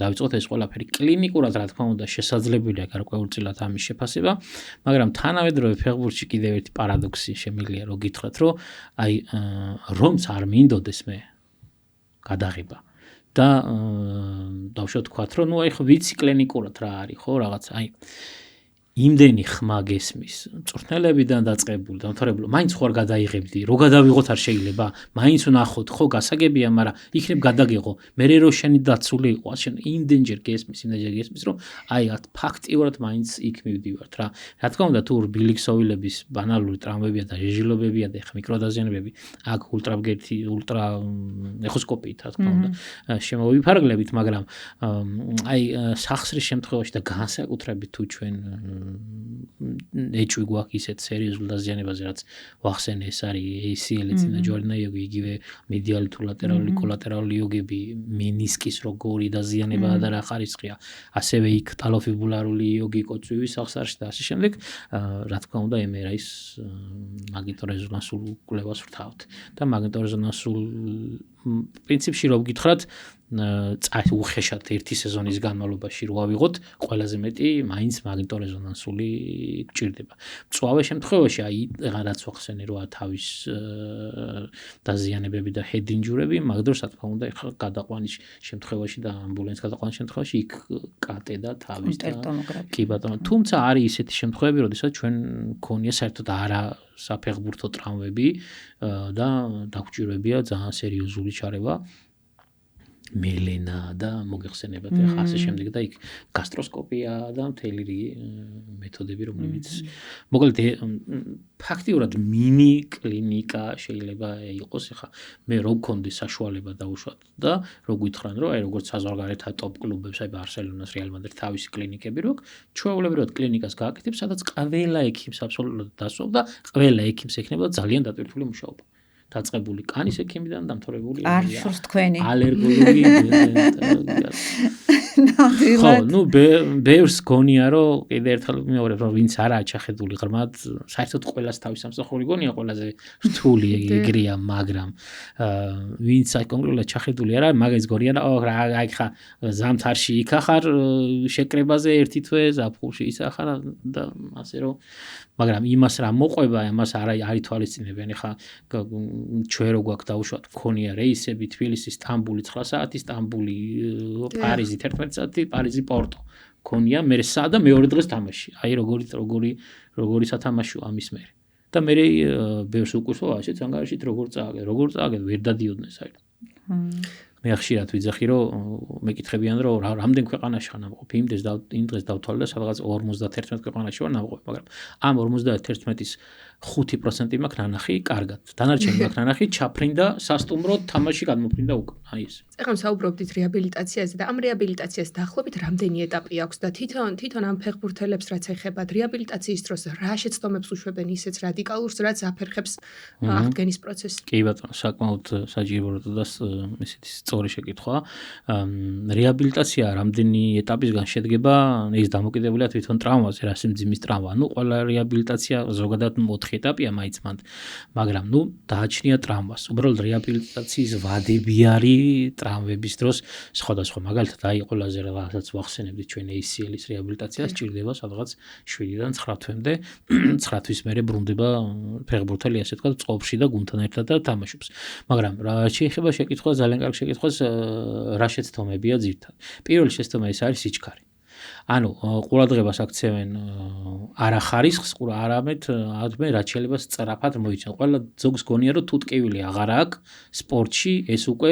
დავიწყოთ ეს ყველაფერი. კლინიკურად რა თქმა უნდა შესაძლებელია გარკვეულწილად ამის შეფასება, მაგრამ თანამედროვე ფეხბურთში კიდევ ერთი პარადოქსი შემიძლია რომ გითხრათ, რომ აი რომც არ მინდოდეს მე გადაღება და დავშოთ თქვათ, რომ აი ხო ვიცი კლინიკურად რა არის, ხო რაღაც აი იმდენი ხმა გესმის მწვრთნელებიდან დაწყებული, დამთავრებული, მაინც ხო არ გადაიღებდი, რო გადავიღოთ არ შეიძლება, მაინც ვნახოთ, ხო გასაგებია, მაგრამ იქნებ გადაგიღო, მე რო შენი დაცული იყო, შენ იმდენჯერ გესმის, რომ აი ფაქტიურად მაინც იქ მივდივართ რა. რა თქმა უნდა, თუ რბილი ქსოვილების ბანალური ტრამვებია და ჟეჟილობებია და ხა მიკროდაზიანებები, აქ ultra ეხოსკოპიით, რა თქმა უნდა, შემოვიფარგლებით, მაგრამ აი სახსრის შემთხვევაში და განსაკუთრებით თუ ჩვენ ეჭვი გვაქვს ისეთ სერიოზულ დაზიანებაზე, რაც ვახსენე, ეს არის ACL-ი, წინაჯვარენა იოგი, იგივე მედიალი თუ ლატერალური, კოლატერალური იოგები, მენისკის როგორი დაზიანებაა და რა ხარისხია, ასევე იქ ტალოფიბულარული იოგი, კოწვივის სახსარში და ასე შემდეგ, რა თქმა უნდა, MRI-ის მაგნიტორეზონანსულ კვლევას ვთავთ და მაგნიტორეზონანსულ პრინციპში რო გითხრათ, უხეშად ერთი სეზონის განმავლობაში რო ავიღოთ, ყველაზე მეტი მაინც მაგნიტორეზონანსული გჭირდება. მწვავე შემთხვევაში, აი რაღაც ვახსენე რა თავის დაზიანებები და ჰედინჯურები, მაგ დროს რა თქმა უნდა, ეხლა გადაყვანის შემთხვევაში და ამბულანსის გადაყვანის შემთხვევაში იქ კატე და თავის და კი ბატონო, თუმცა არის ისეთი შემთხვევები, როდესაც ჩვენ გქონია საერთოდ არა საფეხბურთო ტრამვები და დაგვჭირებია ძალიან სერიოზული ჩარევა. მელენა და მოგეხსენებათ ახლა ასე შემდეგ და იქ გასტროსკოპია და მთელი რიგი მეთოდები რომლებიც მოკლედ ფაქტიურად მინი კლინიკა შეიძლება იყოს ახლა მე რო გქონდეს საშუალება დავუშვათ და რო გითხრან რომ აი როგორც საზღვარგარეთ ტოპ კლუბებს აი ბარსელონას რეალ მადრიდს თავისი კლინიკები რო ჩვეულებრივად კლინიკას გააკეთებს სადაც ყველა ექიმს აბსოლუტურად დასვავ და ყველა ექიმს ექნება ძალიან დატვირთული მუშაობა დაწყებული კანის ექიმიდან დამთავრებული არშურს თქვენი ალერგოლოგი ხო, ნუ ბევრს გონია რომ კიდე ერთხელ მეორებ რომ ვინც არაა ჩახედული ღრმად, საერთოდ ყველას თავის სამსახური გონია ყველაზე რთული ეგრეა, მაგრამ ვინც აი კონკრეტულად ჩახედული არა, მაგას გონია და აი ხა ზამთარში იქ ახარ შეკრებაზე ერთი თვე, ზაფხულში ის ახარ და ასე რომ მაგრამ იმას რა მოყვება, იმას არ ითვალისწინებენ. ეხლა ჩვენ რო გვაქვს დაუშვათ, გქონია რეისები თბილისი, სტამბული 9 საათი, სტამბული, პარიზი 11 საათი, პარიზი პორტო. გქონია მე სა და მეორე დღეს თამაში. აი როგორი სათამაშოა ამის მე. და მე ბევრს უყურსო ასეთ ანგარიშით როგორ წააგე, ვერ დადიოდნენ საერთოდ. მე ხშირად ვიძახი რომ მეკითხებიან რომ რამდენ ქვეყანაში ხარ ნამყოფი იმ დღეს დავთვალე და სადღაც 51 ქვეყანაში ვარ ნამყოფი მაგრამ ამ 51-ის 5% მაქვს ნანახი კარგად დანარჩენი მაქვს ნანახი ჩაფრინდა სასტუმროდ თამაში გადმოფრინდა უკვე აი ეს ეხლა საუბრობდით რეაბილიტაციაზე და ამ რეაბილიტაციას დაახლოებით რამდენი ეტაპი აქვს და თვითონ ამ ფეხბურთელებს რაც ეხებათ რეაბილიტაციის დროს რა შეცდომებს უშვებენ ისეც რადიკალურს რაც აფერხებს აღდგენის პროცესს კი ბატონო საკმაოდ საჭირო და ისეთი სწორი შეკითხვა. რეაბილიტაცია რამდენი ეტაპისგან შედგება, ის დამოკიდებულია თვითონ ტრავმაზე, რა სიმძიმის ტრავმა. ნუ ყველა რეაბილიტაცია ზოგადად 4 ეტაპია მაინც მანდ, მაგრამ ნუ დააჩნია ტრავმას. უბრალოდ რეაბილიტაციის ვადები არის ტრავმების დროს სხვადასხვა. მაგალითად, აი ყველაზე რაღაცაც ვახსენებდით ჩვენ ACL-ის რეაბილიტაციას ჭირდება სადღაც 7-დან 9 თვემდე. 9 თვის მერე ბრუნდება ფეხბურთელი, ასე ვთქვათ, წყობში და გუნდთან ერთად და თამაშობს. მაგრამ რა შეიძლება შეკითხვა ძალიან კარგი შეკითხვას რა შეცდომებია ძირთად. პირველი შეცდომა ეს არის სიჩქარე. ანუ ყურადღებას აქცევენ არა ხარისხს, არამედ ათმე რაც შეიძლება სწრაფად მოიცან. ყველა ზოგს გონია რომ თუ ტკივილი აღარ აქვს სპორტში, ეს უკვე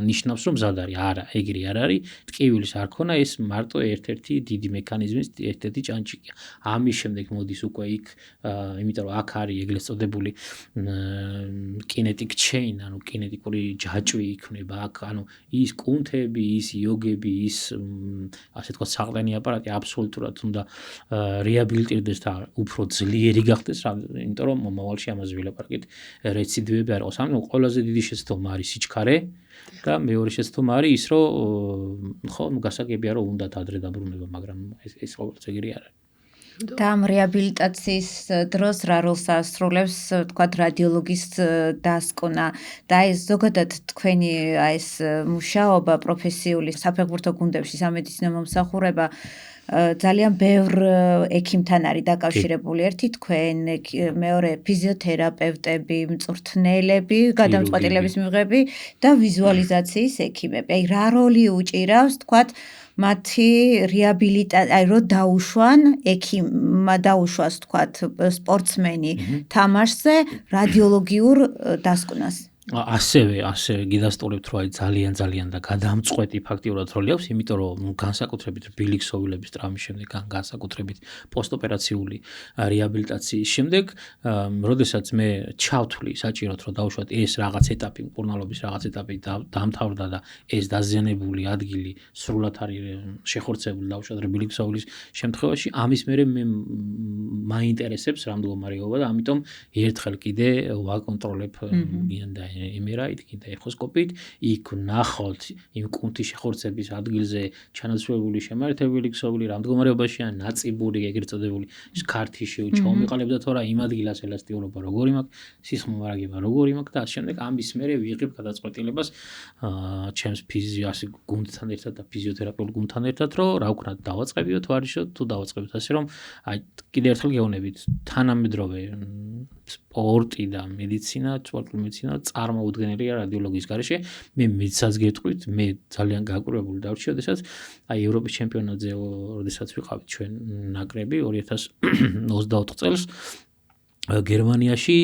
ნიშნავს რომ მზად არის. არა, ეგრე არ არის. ტკივილის არ ქონა ეს მარტო ერთ-ერთი დიდი მექანიზმის ერთ-ერთი ჭანჭიკია. ამის შემდეგ მოდის უკვე იქ, იმიტომ რომ აქ არის ეგრეთ წოდებული kinetic chain, ანუ კინეტიკური ჯაჭვი იქნება აქ, ანუ ის კუნთები, ის იოგები, ის ასე თქვა საყრდენი აპარატი აბსოლუტურად უნდა რეაბილიტირდეს და უფრო ძლიერი გახდეს, იმიტომ რომ მომავალში ამაზე ვილაპარაკეთ, რეციდივები არ იყოს. ანუ ყველაზე დიდი შეცდომა არის სიჩქარე და მეორე შეცდომა არის ის, რომ ხო, გასაგებია რომ უნდათ ადრე დაბრუნება, მაგრამ ეს როგორც ეგრე არ არის. და ამ რეაბილიტაციის დროს რა როლს ასრულებს თქვათ რადიოლოგის დასკვნა და ეს ზოგადად თქვენი ეს მუშაობა პროფესიული საფეხბურთო გუნდებში სამედიცინო მომსახურება ძალიან ბევრ ექიმთან არის დაკავშირებული. ერთი თქვენ, მეორე ფიზიოთერაპევტები, მწვრთნელები, გადამწყვეტილების მიღები და ვიზუალიზაციის ექიმები. აი რა როლი უჭირავს თქვათ მათი რეაბილიტაცია, რომ დაუშვან ექიმმა დაუშვას თქვათ სპორტსმენი თამაშზე რადიოლოგიურ დასკვნას. ასევე გიდასტურებთ რომ ძალიან და გადამწყვეტი ფაქტიურად როლი აქვს, იმიტომ რომ განსაკუთრებით რბილი ქსოვილების ტრამვის შემდეგ, განსაკუთრებით პოსტოპერაციული რეაბილიტაციის შემდეგ, როდესაც მე ჩავთვლი საჭიროდ რომ დავუშვათ ეს რაღაც ეტაპი, მკურნალობის რაღაც ეტაპი დამთავრდა და ეს დაზიანებული ადგილი სრულად არის შეხორცებული დავუშვათ რბილი ქსოვილის შემთხვევაში, ამის მერე მე მაინტერესებს რა მდგომარეობა და ამიტომ ერთხელ კიდე ვაკონტროლებ გინდა MRI-ით, კიდე ეხოსკოპით, იქ ვნახოთ იმ კუნთის შეხორცების ადგილზე ჩანაცვლებული შემართებული ქსოვილი რა მდგომარეობაშია, ნაწიბური, ეგრეთ წოდებული სქართიში ჩაომიყალიბდა თუ რა იმ ადგილას ელასტიურობა როგორი მაქვს, სისხლმომარაგება როგორი მაქვს და ამ შემდეგ ამის მერე ვიღებ გადაწყვეტილებას ჩემს ფიზიოს გუნდთან ერთად და ფიზიოთერაპიულ გუნდთან ერთად, რომ რა ვქნათ, დავაწყებიოთ ვარჯიშო თუ დავაწყებიოთ ასე რომ აი კიდე ერთხელ გეუბნებით, თანამედროვე სპორტი და მედიცინა, სპორტული მედიცინა წარმოუდგენელია რადიოლოგიის გარეშე. მე მეცაც გეტყვით, მე ძალიან გაკურებული დავრჩი, როდესაც აი ევროპის ჩემპიონატზე, როდესაც ვიყავით ჩვენ ნაკრები 2024 წელს გერმანიაში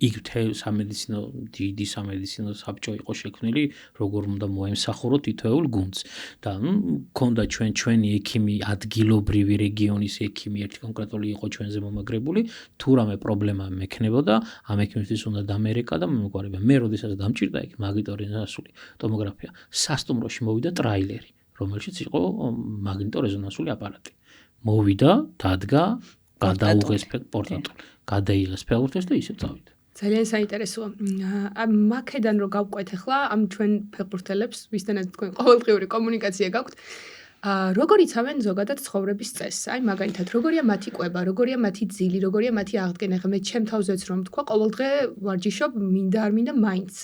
იქ სამედიცინო დიდი სამედიცინო საბჭო იყო შექმნილი, როგორ უნდა მოემსახუროთ თითოეულ გუნდს. და მქონდა ჩვენი ექიმი, ადგილობრივი რეგიონის ექიმი, ერთი კონკრეტული იყო ჩვენზე მომაგრებული, თუ რამე პრობლემა მექნებოდა, ამ ექიმისთვის უნდა დამერეკა და მომგვარება. მე როდესაც დამჭირდა იქ მაგნიტორეზონანსული ტომოგრაფია, სასტუმროში მოვიდა ტრაილერი, რომელშიც იყო მაგნიტორეზონანსული აპარატი. მოვიდა, დადგა, გადაუღეს პორტატული. გადაიღეს ფეხბურთელს და ისე წავიდა. ძალიან საინტერესოა. მაქედან რო გავყვეთ ახლა ამ ჩვენ ფეხბურთელებს, ვისთანაც თქვენ ყოველდღიური კომუნიკაცია გაქვთ, როგორ იცავენ ზოგადად ცხოვრების წესს? აი მაგალითად, როგორია მათი კვება, როგორია მათი ძილი, როგორია მათი აღდგენა? მე ჩემ თავზეც რომ თქვა, ყოველდღე ვარჯიშობ, მინდა არ მინდა მაინც.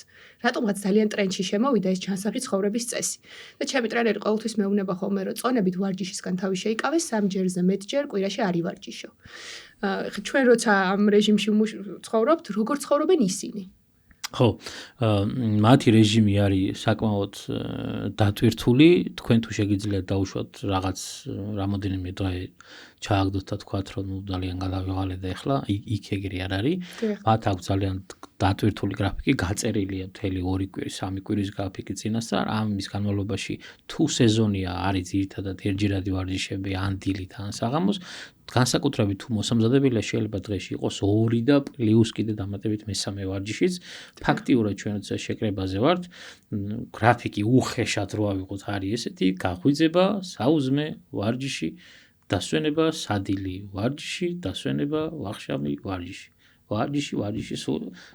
რატომღაც ძალიან ტრენდში შემოვიდა ეს ჩანსახი ცხოვრების წესი. და ჩემი ტრენერი ყოველთვის მეუბნება ხოლმე, რომ წონებით ვარჯიშისგან თავი შეიკავეს, 3 ჯერზე მეტჯერ კვირაში არ ივარჯიშო. ჩვენ როცა ამ რეჟიმში ცხოვრობთ, როგორ ცხოვრობენ ისინი? ხო, მათი რეჟიმი არის საკმაოდ დატვირთული, თქვენ თუ შეგიძლიათ დაუშვათ რაღაც რამოდენიმე დღე ჩააგდოთ და თქვათ, რომ ძალიან გადავიღალე და ეხლა იქ ეგრე არ არის. მათ აქვს ძალიან დატვირთული გრაფიკი, გაწერილია მთელი 2 კვირის, 3 კვირის გრაფიკი წინასწარ. ამის განმავლობაში თუ სეზონია არის ძირითადად ერთჯერადი ვარჯიშები, ან დილით, ან საღამოს, განსაკუთრებით თუ მოსამზადებელია შეიძლება დღეში იყოს 2 და პლუს კიდე დამატებით მესამე ვარჯიშიც. ფაქტიურად ჩვენ როცა შეკრებაზე ვართ, გრაფიკი უხეშად რო ავიღოთ არის ესეთი, გაღვიძება, საუზმე, ვარჯიში, დასვენება, სადილი, ვარჯიში, დასვენება, ვახშამი, ვარჯიში. ვარჯიში,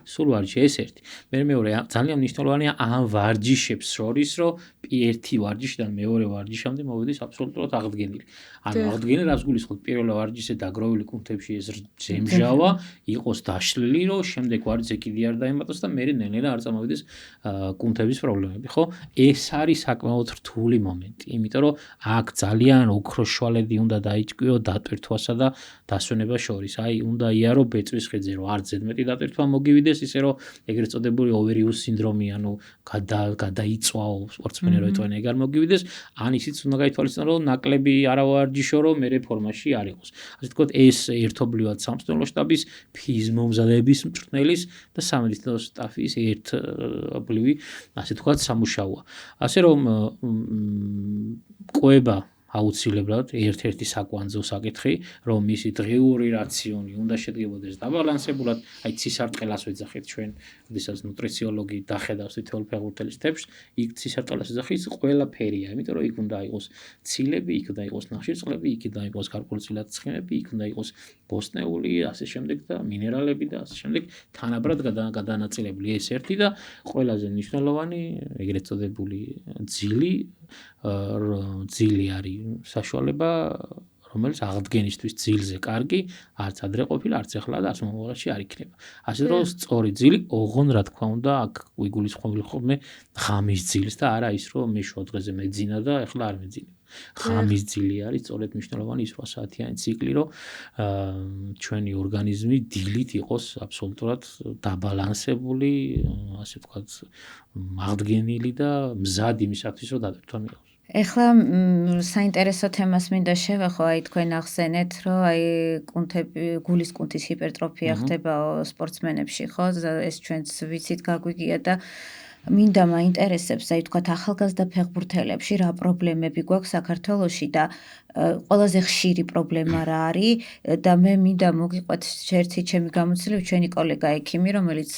სულ ვარჯიში ეს ერთი. მეორე ძალიან მნიშვნელოვანია ამ ვარჯიშებს შორის, რომ ერთი ვარჯიშიდან მეორე ვარჯიშამდე მოვიდეს აბსოლუტურად აღდგენილი. ანუ აღდგენილი რას გულისხმობთ? პირველ ვარჯიშზე დაგროვილი კუნთებში ეს ზემჟავა იყოს დაშლილი, რომ შემდეგ ვარჯიშზე კიდე არ დაემატოს და მერე ნელ-ნელა არ წამოვიდეს კუნთების პრობლემები, ხო? ეს არის საკმაოდ რთული მომენტი, იმიტომ რომ აქ ძალიან ოქროს შვალები უნდა დაიჭკვიო დატვირთვასა და დასვენებას შორის. აი, უნდა იარო ბეწვის ხიძზე, რომ არ ზედმეტი დატვირთვა მოგივიდეს, ისე რომ ეგრეთ წოდებული ოვერიუს სინდრომი, ანუ გადაიწვაო სპორტსმენი რო ეტყვენ ეგარ მოგივიდეს, ან ისიც უნდა გაითვალისწინო, რომ ნაკლები არა ვარჯიშო, რომ მე ფორმაში არ იყოს. ასე თქვათ, ეს ერთობლივად სამწვრთნელო შტაბის, ფიზმომზადების მწვრთნელის და სამედიცინო სტაფის ერთობლივი, ასე თქვათ, სამუშაოა. ასე რომ კვება აუცილებლად ერთ-ერთი საკვანძო საკითხი, რომ მისი დღიური რაციონი უნდა შედგებოდეს დაბალანსებულად, აი ცისარტყელას ვეძახით ჩვენ, როდესაც ნუტრიციოლოგი დახედავს თითოეულ ფეხბურთელის თემს, იქ ცისარტყელას ვეძახით ყველაფერია, იმიტომ რომ იქ უნდა იყოს ცილები, იქ უნდა იყოს ნახშირწყლები, იქ უნდა იყოს გარკვეულწილად ცხიმები, იქ უნდა იყოს ბოსტნეული, ასე შემდეგ და მინერალები და ასე შემდეგ, თანაბრად გადანაწილებული ეს ერთი და ყველაზე მნიშვნელოვანი ეგრეთ წოდებული ძილი არის საშუალება, რომელიც აღდგენისთვის ძილზე კარგი, არც ადრე ყოფილა, არც ახლა და არც მომავალში არ იქნება. ასე რომ სწორი ძილი, ოღონ რა თქმა უნდა, აქ ვიგულისხმობ ხოლმე ღამის ძილს და არა ის, რომ მე შუა დღეზე მეძინა და ახლა არ მეძინა. ღამის ძილი არის სწორედ მნიშვნელოვანი ის 8 საათიანი ციკლი, რომ ჩვენი ორგანიზმი დილით იყოს აბსოლუტურად დაბალანსებული, ასე ვთქვათ, აღდგენილი და მზად იმისათვის, რომ დატვირთვა მიიღოს. ეხლა საინტერესო თემას მინდა შევეხო, აი თქვენ ახსენეთ, რომ აი გულის კუნთის ჰიპერტროფია ხდება სპორტსმენებში, ხო? ეს ჩვენც ვიცით გაგვიგია და მინდა მაინტერესებს, აი თქვათ ახალგაზრდა ფეხბურთელებში რა პრობლემები გვაქვს საქართველოში და ყველაზე ხშირი პრობლემა რა არის და მე მინდა მოგიყვეთ ერთი ჩემი გამოცდილება, ჩვენი კოლეგა ექიმი, რომელიც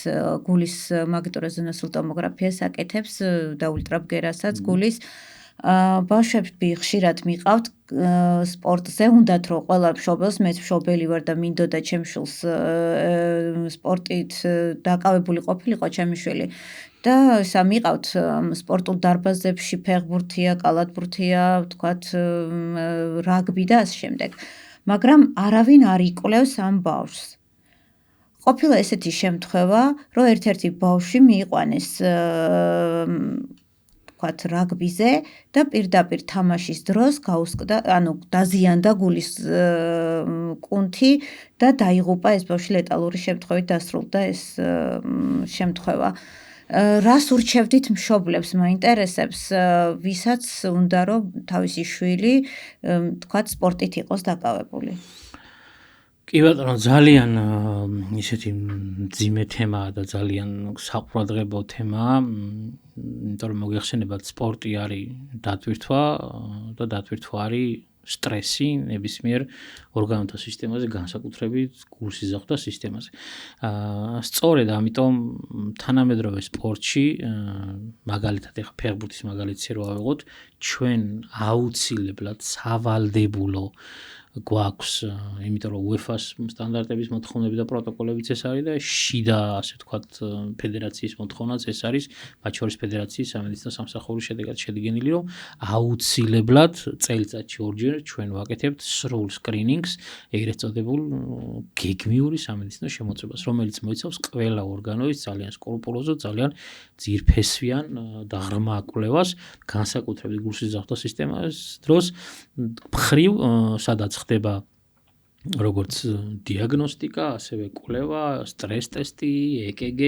გულის მაგნიტურეზონანსულ ტომოგრაფიას აკეთებს და ულტრაბგერასაც გულის ბავშვები ხშირად მიყავთ სპორტზე, უნდათ რომ ყველა მშობელს, მეც მშობელი ვარ და მინდოდა ჩემ შვილს სპორტით დაკავებული ყოფილიყო ჩემი შვილი და ისა მიყავთ სპორტულ დარბაზებში ფეხბურთია, კალათბურთია, ვთქვათ რაგბი და ასე შემდეგ. მაგრამ არავინ არ იკვლევს ამ ბავშვს. ყოფილა ესეთი შემთხვევა, რომ ერთ-ერთი ბავშვი მიიყვანეს ვთქვათ რაგბიზე და პირდაპირ თამაშის დროს გაუსკდა, ანუ დაზიანდა გულის კუნთი და დაიღუპა ეს ბავშვი ლეტალური შემთხვევით დასრულდა ეს შემთხვევა. რას ურჩევდით მშობლებს, მაინტერესებს, ვისაც უნდა რომ თავისი შვილი ვთქვათ სპორტით იყოს დაკავებული. კი ბატონო, ძალიან ისეთი მძიმე თემაა და ძალიან საყურადღებო თემაა, იმიტომ რომ მოგეხსენებათ სპორტი არის დატვირთვა და დატვირთვა არის სტრესი ნებისმიერ ორგანოთა სისტემაზე, განსაკუთრებით გულსიზრდე სისტემაზე. სწორედ ამიტომ თანამედროვე სპორტში, მაგალითად ეხა ფეხბურთის მაგალითზე რო ავიღოთ, ჩვენ აუცილებლად სავალდებულო გვაქვს, იმიტომ რომ UEFA-ს სტანდარტების მოთხოვნები და პროტოკოლებიც ეს არის და შიდა, ასე ვთქვათ, ფედერაციის მოთხოვნაც ეს არის, მათ შორის ფედერაციის სამედიცინო სამსახურის შედეგად შედგენილი, რომ აუცილებლად წელიწადში ორჯერ ჩვენ ვაკეთებთ სრულ სკრინინგს, ეგრეთ წოდებულ გეგმიური სამედიცინო შემოწმებას, რომელიც მოიცავს ყველა ორგანოის ძალიან სკრუპულოზო, ძალიან ძირფესვიან და ღრმა კვლევას, განსაკუთრებით გულსიზრდე სისტემას დროს მხრივ, სადაც ხდება როგორც დიაგნოსტიკა, ასევე კვლევა, სტრეს ტესტი, EKG,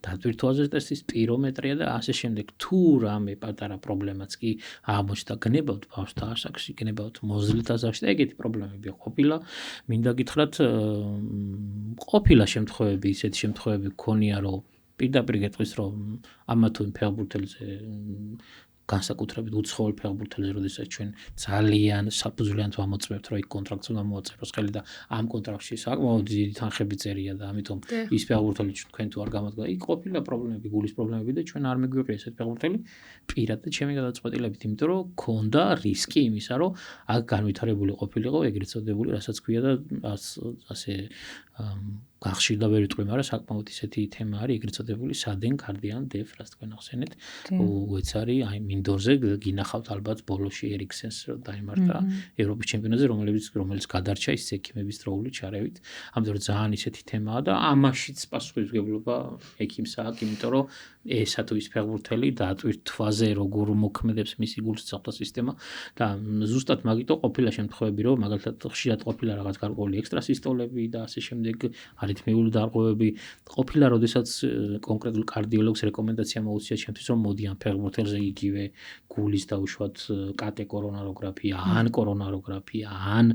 დატვირთვაზე ტესტის სპირომეტრია და ასე შემდეგ. თუ რამე პატარა პრობლემაც კი აღმოჩნდა, გნებავთ ბავშვთა ასაკში, გნებავთ მოზრდილთა ასაკში და ეგეთი პრობლემები ყოფილა. მინდა გითხრათ, ყოფილა შემთხვევები, ისეთი შემთხვევები გქონია, რომ პირდაპირ გეტყვის, რომ ამა თუ იმ ფეხბურთელზე განსაკუთრებით უცხოელ ფეხბურთელზე, როდესაც ჩვენ ძალიან საფუძვლიანად ვამოწმებთ, რომ იქ კონტრაქტს უნდა მოაწეროს ხელი და ამ კონტრაქტში საკმაოდ დიდი თანხები წერია და ამიტომ ის ფეხბურთელი თქვენ თუ არ გამოდგა, იქ ყოფილა პრობლემები, გულის პრობლემები და ჩვენ არ მეგვიყვია ესეთ ფეხბურთელი პირადად ჩემი გადაწყვეტილებით, იმიტომ რომ ქონდა რისკი იმისა, რომ აქ განვითარებული ყოფილიყო ეგრეთ წოდებული, რასაც ქვია და ასე გახშირდა ვერ ვიტყვი, მაგრამ საკმაოდ ისეთი თემა არის, ეგრეთ წოდებული sudden cardiac death, რაც თქვენ ახსენეთ. უეც არის, აი მინდორზე გინახავთ ალბათ ბოლოში Eriksens დაიმართა ევროპის ჩემპიონატზე, რომელიც გადარჩა ის ექიმების დროული ჩარევით. ამიტომ ძალიან ისეთი თემაა და ამაშიც პასუხისმგებლობა ექიმს აქვს, იმიტომ რომ ესა თუ ის ფეხბურთელი დატვირთვაზე როგორ მოქმედებს მისი გულსიზრდე სისტემა და ზუსტად მაგიტო ყოფილა შემთხვევები, რომ მაგალითად ხშირად ყოფილა რაღაც გარკვეული ექსტრასისტოლები და ასე შემდეგ არითმიული დარღვევები ყოფილა, როდესაც კონკრეტულ კარდიოლოგს რეკომენდაცია მოუწია ჩემთვის, რომ მოდი ამ ფეხბურთელზე იგივე გულის დაუშვათ კატე კორონაროგრაფია, ან კორონაროგრაფია, ან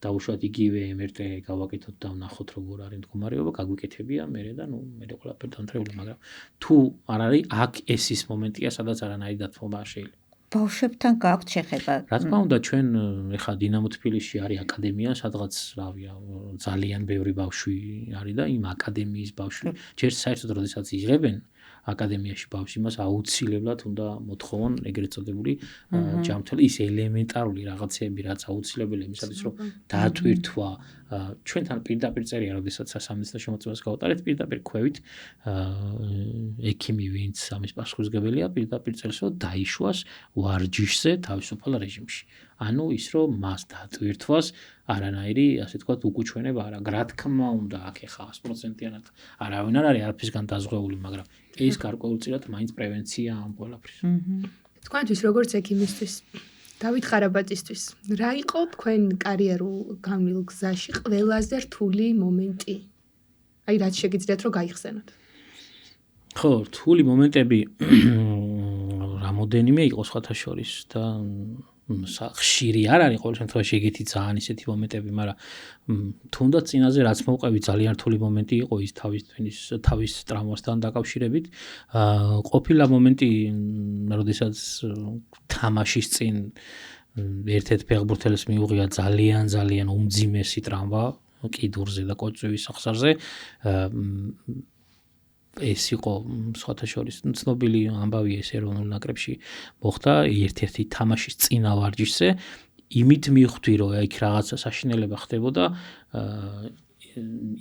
დაუშვათ იგივე MRT გავაკეთოთ და ვნახოთ როგორ არის მდგომარეობა, გაგვიკეთებია მერე და მერე ყველაფერი დამტრეული, მაგრამ თუ არ არის აქ ეს ის მომენტია, სადაც არანაირი დათმობა არ შეიძლება. ბავშვებთან გაქვთ შეხება? რა თქმა უნდა, ჩვენ ეხლა დინამო თბილისში არის აკადემია, სადღაც რავია, ძალიან ბევრი ბავშვი არის და იმ აკადემიის ბავშვი ჯერ საერთოდ როდესაც იღებენ აკადემიაში ბავშვი, მას აუცილებლად უნდა მოთხოვონ ეგრეთ წოდებული ჯანმრთელი ის ელემენტარული რაღაცები, რაც აუცილებელია იმისათვის, რომ დაატვირთვა ჩვენთან პირდაპირ წერია, როდესაც სასამართლო შემოწმებას გავუტარეთ, პირდაპირ ქვევით ექიმი, ვინც ამის პასუხისმგებელია, პირდაპირ წერს, რომ დაიშვას ვარჯიშზე თავისუფალ რეჟიმში. ანუ ის რომ მას დაატვირთვას არანაირი, ასე ვთქვათ, უკუჩვენება არ აქვს. რა თქმა უნდა, აქ ეხა 100%-იანად არავინ არ არის არაფრისგან დაზღვეული, მაგრამ ეს გარკვეულწილად მაინც პრევენცია ამ ყველაფრის. თქვენთვის როგორც ექიმისთვის, დავით ხარაბაძისთვის, რა იყო თქვენ კარიერულ გამილ გზაში ყველაზე რთული მომენტი? აი, რაც შეგიძლიათ რომ გაიხსენოთ. ხო, რთული მომენტები რამოდენიმე იყო სხვათა შორის და ხშირი არ არის ყოველ შემთხვევაში ეგეთი ძალიან ისეთი მომენტები, მაგრამ თუნდაც წინაზე რაც მოვყვები ძალიან რთული მომენტი იყო ის თავის ტრავმასთან დაკავშირებით. ყოფილა მომენტი, როდესაც თამაშის წინ ერთ-ერთ ფეხბურთელს მიუღია ძალიან უმძიმესი ტრავმა კიდურზე და კოწვის სახსარზე. ეს იყო სხვათა შორის ცნობილი ამბავი ეს ეროვნულ ნაკრებში მოხდა ერთ-ერთი თამაშის წინა ვარჯიშზე იმით მივხვდი რომ იქ რაღაცა საშინელება ხდებოდა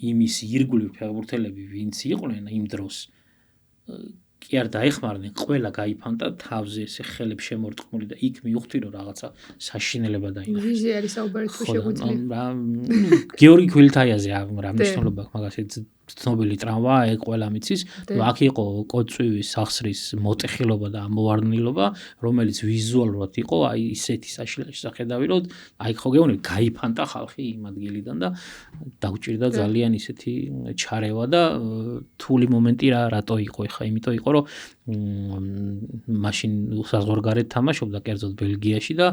იმის ირგვლივ ფეხბურთელები ვინც იყვნენ იმ დროს კი არ დაეხმარნენ ყველა გაიფანტა თავზე ესე ხელებს შემორტყმული და იქ მივხვდი რომ რაღაცა საშინელება დაიმართა ვიზე არის საუბარი თუ შეგვიძლია გიორგი ქვილთაიაზე რა მნიშვნელობა აქვს მაგას ცნობილი ტრავმა ეგ ყველა მიცის აქ იყო კოწვის სახსრის მოტეხილობა და ამოვარდნილობა რომელიც ვიზუალურად იყო აი ისეთი შესახედავი რომ აი ხო გეუბნები გაიფანტა ხალხი იმ ადგილიდან და დაუჭირდა ძალიან ისეთი ჩარევა და თული მომენტი რატო იყო ხა იმიტომ იყო რომ მაშინ საზღვარგარეთ თამაშობდა კერძოდ ბელგიაში და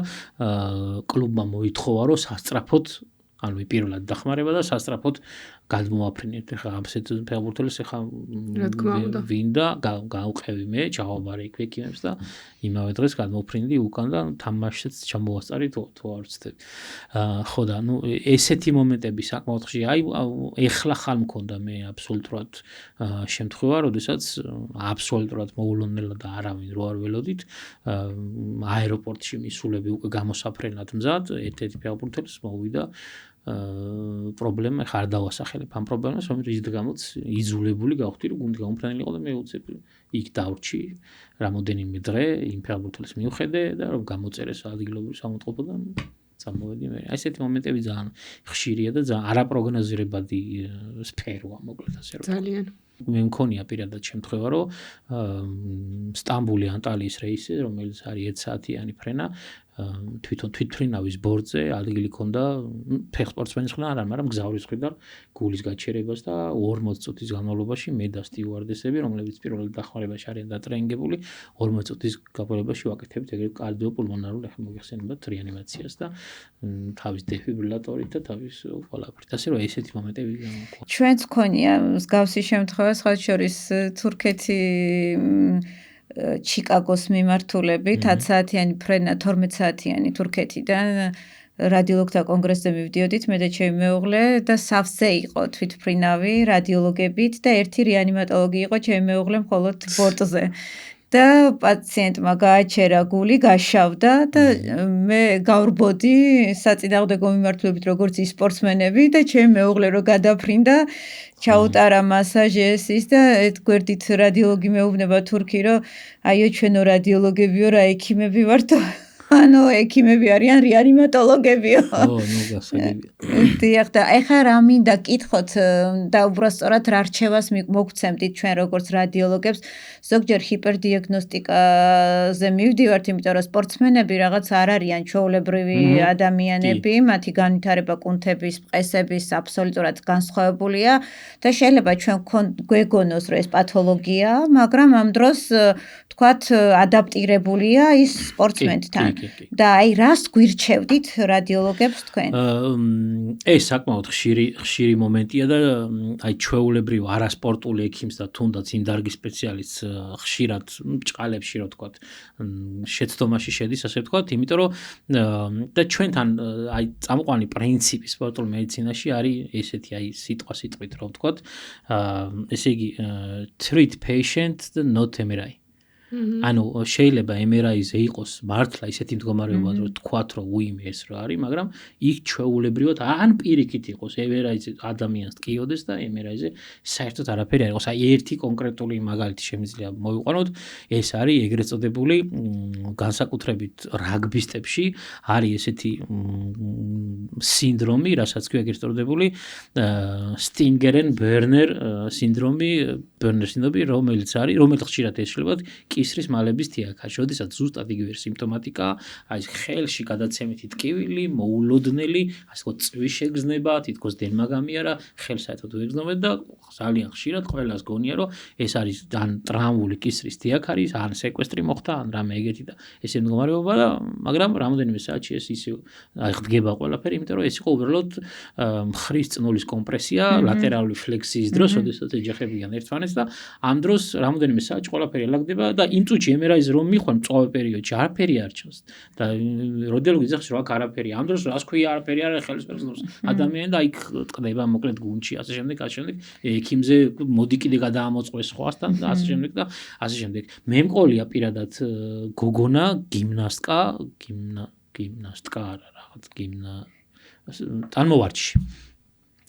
კლუბმა მოითხოვა რომ სასწრაფოდ ანუ პირველად დახმარება და სასწრაფოდ გადმოაფრინეთ ხა ამსეთ ფეხბურთელს ხა ვინ და გავყევი მე ჩავაბარე იქ ექიმებს და იმავე დღეს გადმოფრინდი უკან და თამაშიც ჩამოვასწარი თუ არ ვცდები ხო და ნუ ესეთი მომენტები საკმაოდ ხშირი აი ეხლა ხალ მქონდა მე აბსოლუტურად შემთხვევა როდესაც აბსოლუტურად მოულოდნელად და არავინ რო არ ველოდით აეროპორტში მისულები უკვე გამოსაფრენად მზად ერთ-ერთი ფეხბურთელს მოვიდა პრობლემა ხარ დავასახელებ ამ პრობლემას რომელიც გამოც იძულებული გავხდი რომ გუნდი გამოფრენილი იყო და მე უცებ იქ დავრჩი რამოდენიმე დღე იმ ფეხბურთელს მივხედე და რომ გამოწერეს ადგილობრივ სამომწყობოდან წამოვედი მე აი ესეთი მომენტები ძალიან ხშირია და ძალიან არაპროგნოზირებადი სფეროა მოკლედ ასე რომ ძალიან მე მქონია პირადად შემთხვევა რომ სტამბული ანტალიის რეისი რომელიც არის 1 საათიანი ფრენა თვითფრინავის ბორტზე ადგილი ქონდა ფეხსპორტსმენის მხრიდან არა მაგრამ გზავრის მხრიდან გულის გაჩერებას და 40 წუთის განმავლობაში მე და სტიუარდესები რომლებიც პირველად დახმარებაში არიან დატრენინგებული 40 წუთის განმავლობაში ვაკეთებთ ეგრეთ კარდიოპულმონარულ ახლა მოიხსენებათ რეანიმაციას და თავის დეფიბრილატორით და თავის ყველაფრით ასე რომ ესეთი მომენტები გამქონდა ჩვენც ქონია მსგავსი შემთხვევა სხვა შორის თურქეთი ჩიკაგოს მიმართულებით 10 საათიანი ფრენა 12 საათიანი თურქეთიდან რადიოლოგთა კონგრესზე მივდიოდით მე და ჩემი მეუღლე და სავსე იყო თვითფრინავი რადიოლოგებით და ერთი რეანიმატოლოგი იყო ჩემი მეუღლე მხოლოდ ბორტზე და პაციენტმა გააჩერა გული გაშავდა და მე გავრბოდი საწინააღმდეგო მიმართულებით როგორც ის სპორტსმენები და ჩემი მეუღლე რო გადაფრინდა ჩაუტარა მასაჟი ის და ერთგვერდით რადიოლოგი მეუბნება თურქი რომ აიო ჩვენო რადიოლოგებიო რა ექიმები ვართ ანუ ექიმები არიან რეანიმატოლოგებიო ო ნუ გასაგებია დიახ და ეხლა რა მინდა კითხოთ და უბრალოდ რა რჩევას მოგცემდით ჩვენ როგორც რადიოლოგებს ზოგჯერ ჰიპერდიაგნოსტიკაზე მივდივართ იმიტომ რომ სპორტსმენები რაღაც არ არიან ჩვეულებრივი ადამიანები მათი განვითარება კუნთების ყესების აბსოლუტურად განსხვავებულია და შეიძლება ჩვენ გვეგონოს რომ ეს პათოლოგია მაგრამ ამ დროს თქვათ ადაპტირებულია ის სპორტსმენთან და აი რას გვირჩევდით რადიოლოგებს თქვენ? ეს საკმაოდ ხშირი მომენტია და აი ჩვეულებრივ არასპორტული ექიმს და თუნდაც იმ დარგის სპეციალისტს ხშირად ჭყალებში რო ვთქვათ შეცდომაში შედის ასე ვთქვათ, იმიტომ რომ და ჩვენთან აი წამყვანი პრინციპი სპორტულ მედიცინაში არის ესეთი აი სიტყვით რო ვთქვათ, ესე იგი treat patient not MRI. ანუ შეიძლება MRI-ზე იყოს მართლა ისეთი მდგომარეობა, რომ თქვათ, რომ უიმერს რა არის, მაგრამ იქ ჩვეულებრივად ან პირიქით იყოს MRI-ზე ადამიანს ტკიოდეს და MRI-ზე საერთოდ არაფერი არ იყოს. აი ერთი კონკრეტული მაგალითი შემიძლია მოვიყვანოთ, ეს არის ეგრეთ წოდებული განსაკუთრებით რაგბისტებში არის ესეთი სინდრომი, რასაც ქვია ეგრეთ წოდებული Stinger-Börner სინდრომი, რომელიც ხშირად ეშლება კისრის მალების თიაქაში, როდესაც ზუსტად იგივე სიმპტომატიკაა, აი ხელში გადაცემითი ტკივილი, მოულოდნელი, ასე ვთქვათ, წვის შეგრძნება, თითქოს დენმა გამიარა, ხელს საერთოდ უეგრძნობათ და ძალიან ხშირად ყველას გონია, რომ ეს არის ან ტრამვული კისრის თიაქარი, ან სეკვესტრი მოხდა, ან რამე ეგეთი და ესე მდგომარეობა და მაგრამ რამოდენიმე საათში ეს ისე აი ხდება ყველაფერი, იმიტომ რომ ეს იყო უბრალოდ მხრის წნულის კომპრესია, ლატერალური ფლექსიის დროს, როდესაც ეჯახებიან ერთმანეთს და ამ დროს რამოდენიმე საათში ყველაფერი ელაგდება და იმ წუთში MRI-ზე რომ მიხვან მწვავე პერიოდში არაფერი არ ჩანს და რადიოლოგი ძახს რომ აქ არაფერი ამ დროს რას ქვია არაფერი არ ხელს პერსონალს ადამიანი და იქ ტყდება მოკლედ გუნდში ასე შემდეგ ექიმზე მოდი კიდე გადაამოწყვეს სხვასთან და ასე შემდეგ და ასე შემდეგ მე მყოლია პირადად გოგონა გიმნასტკა არა რაღაც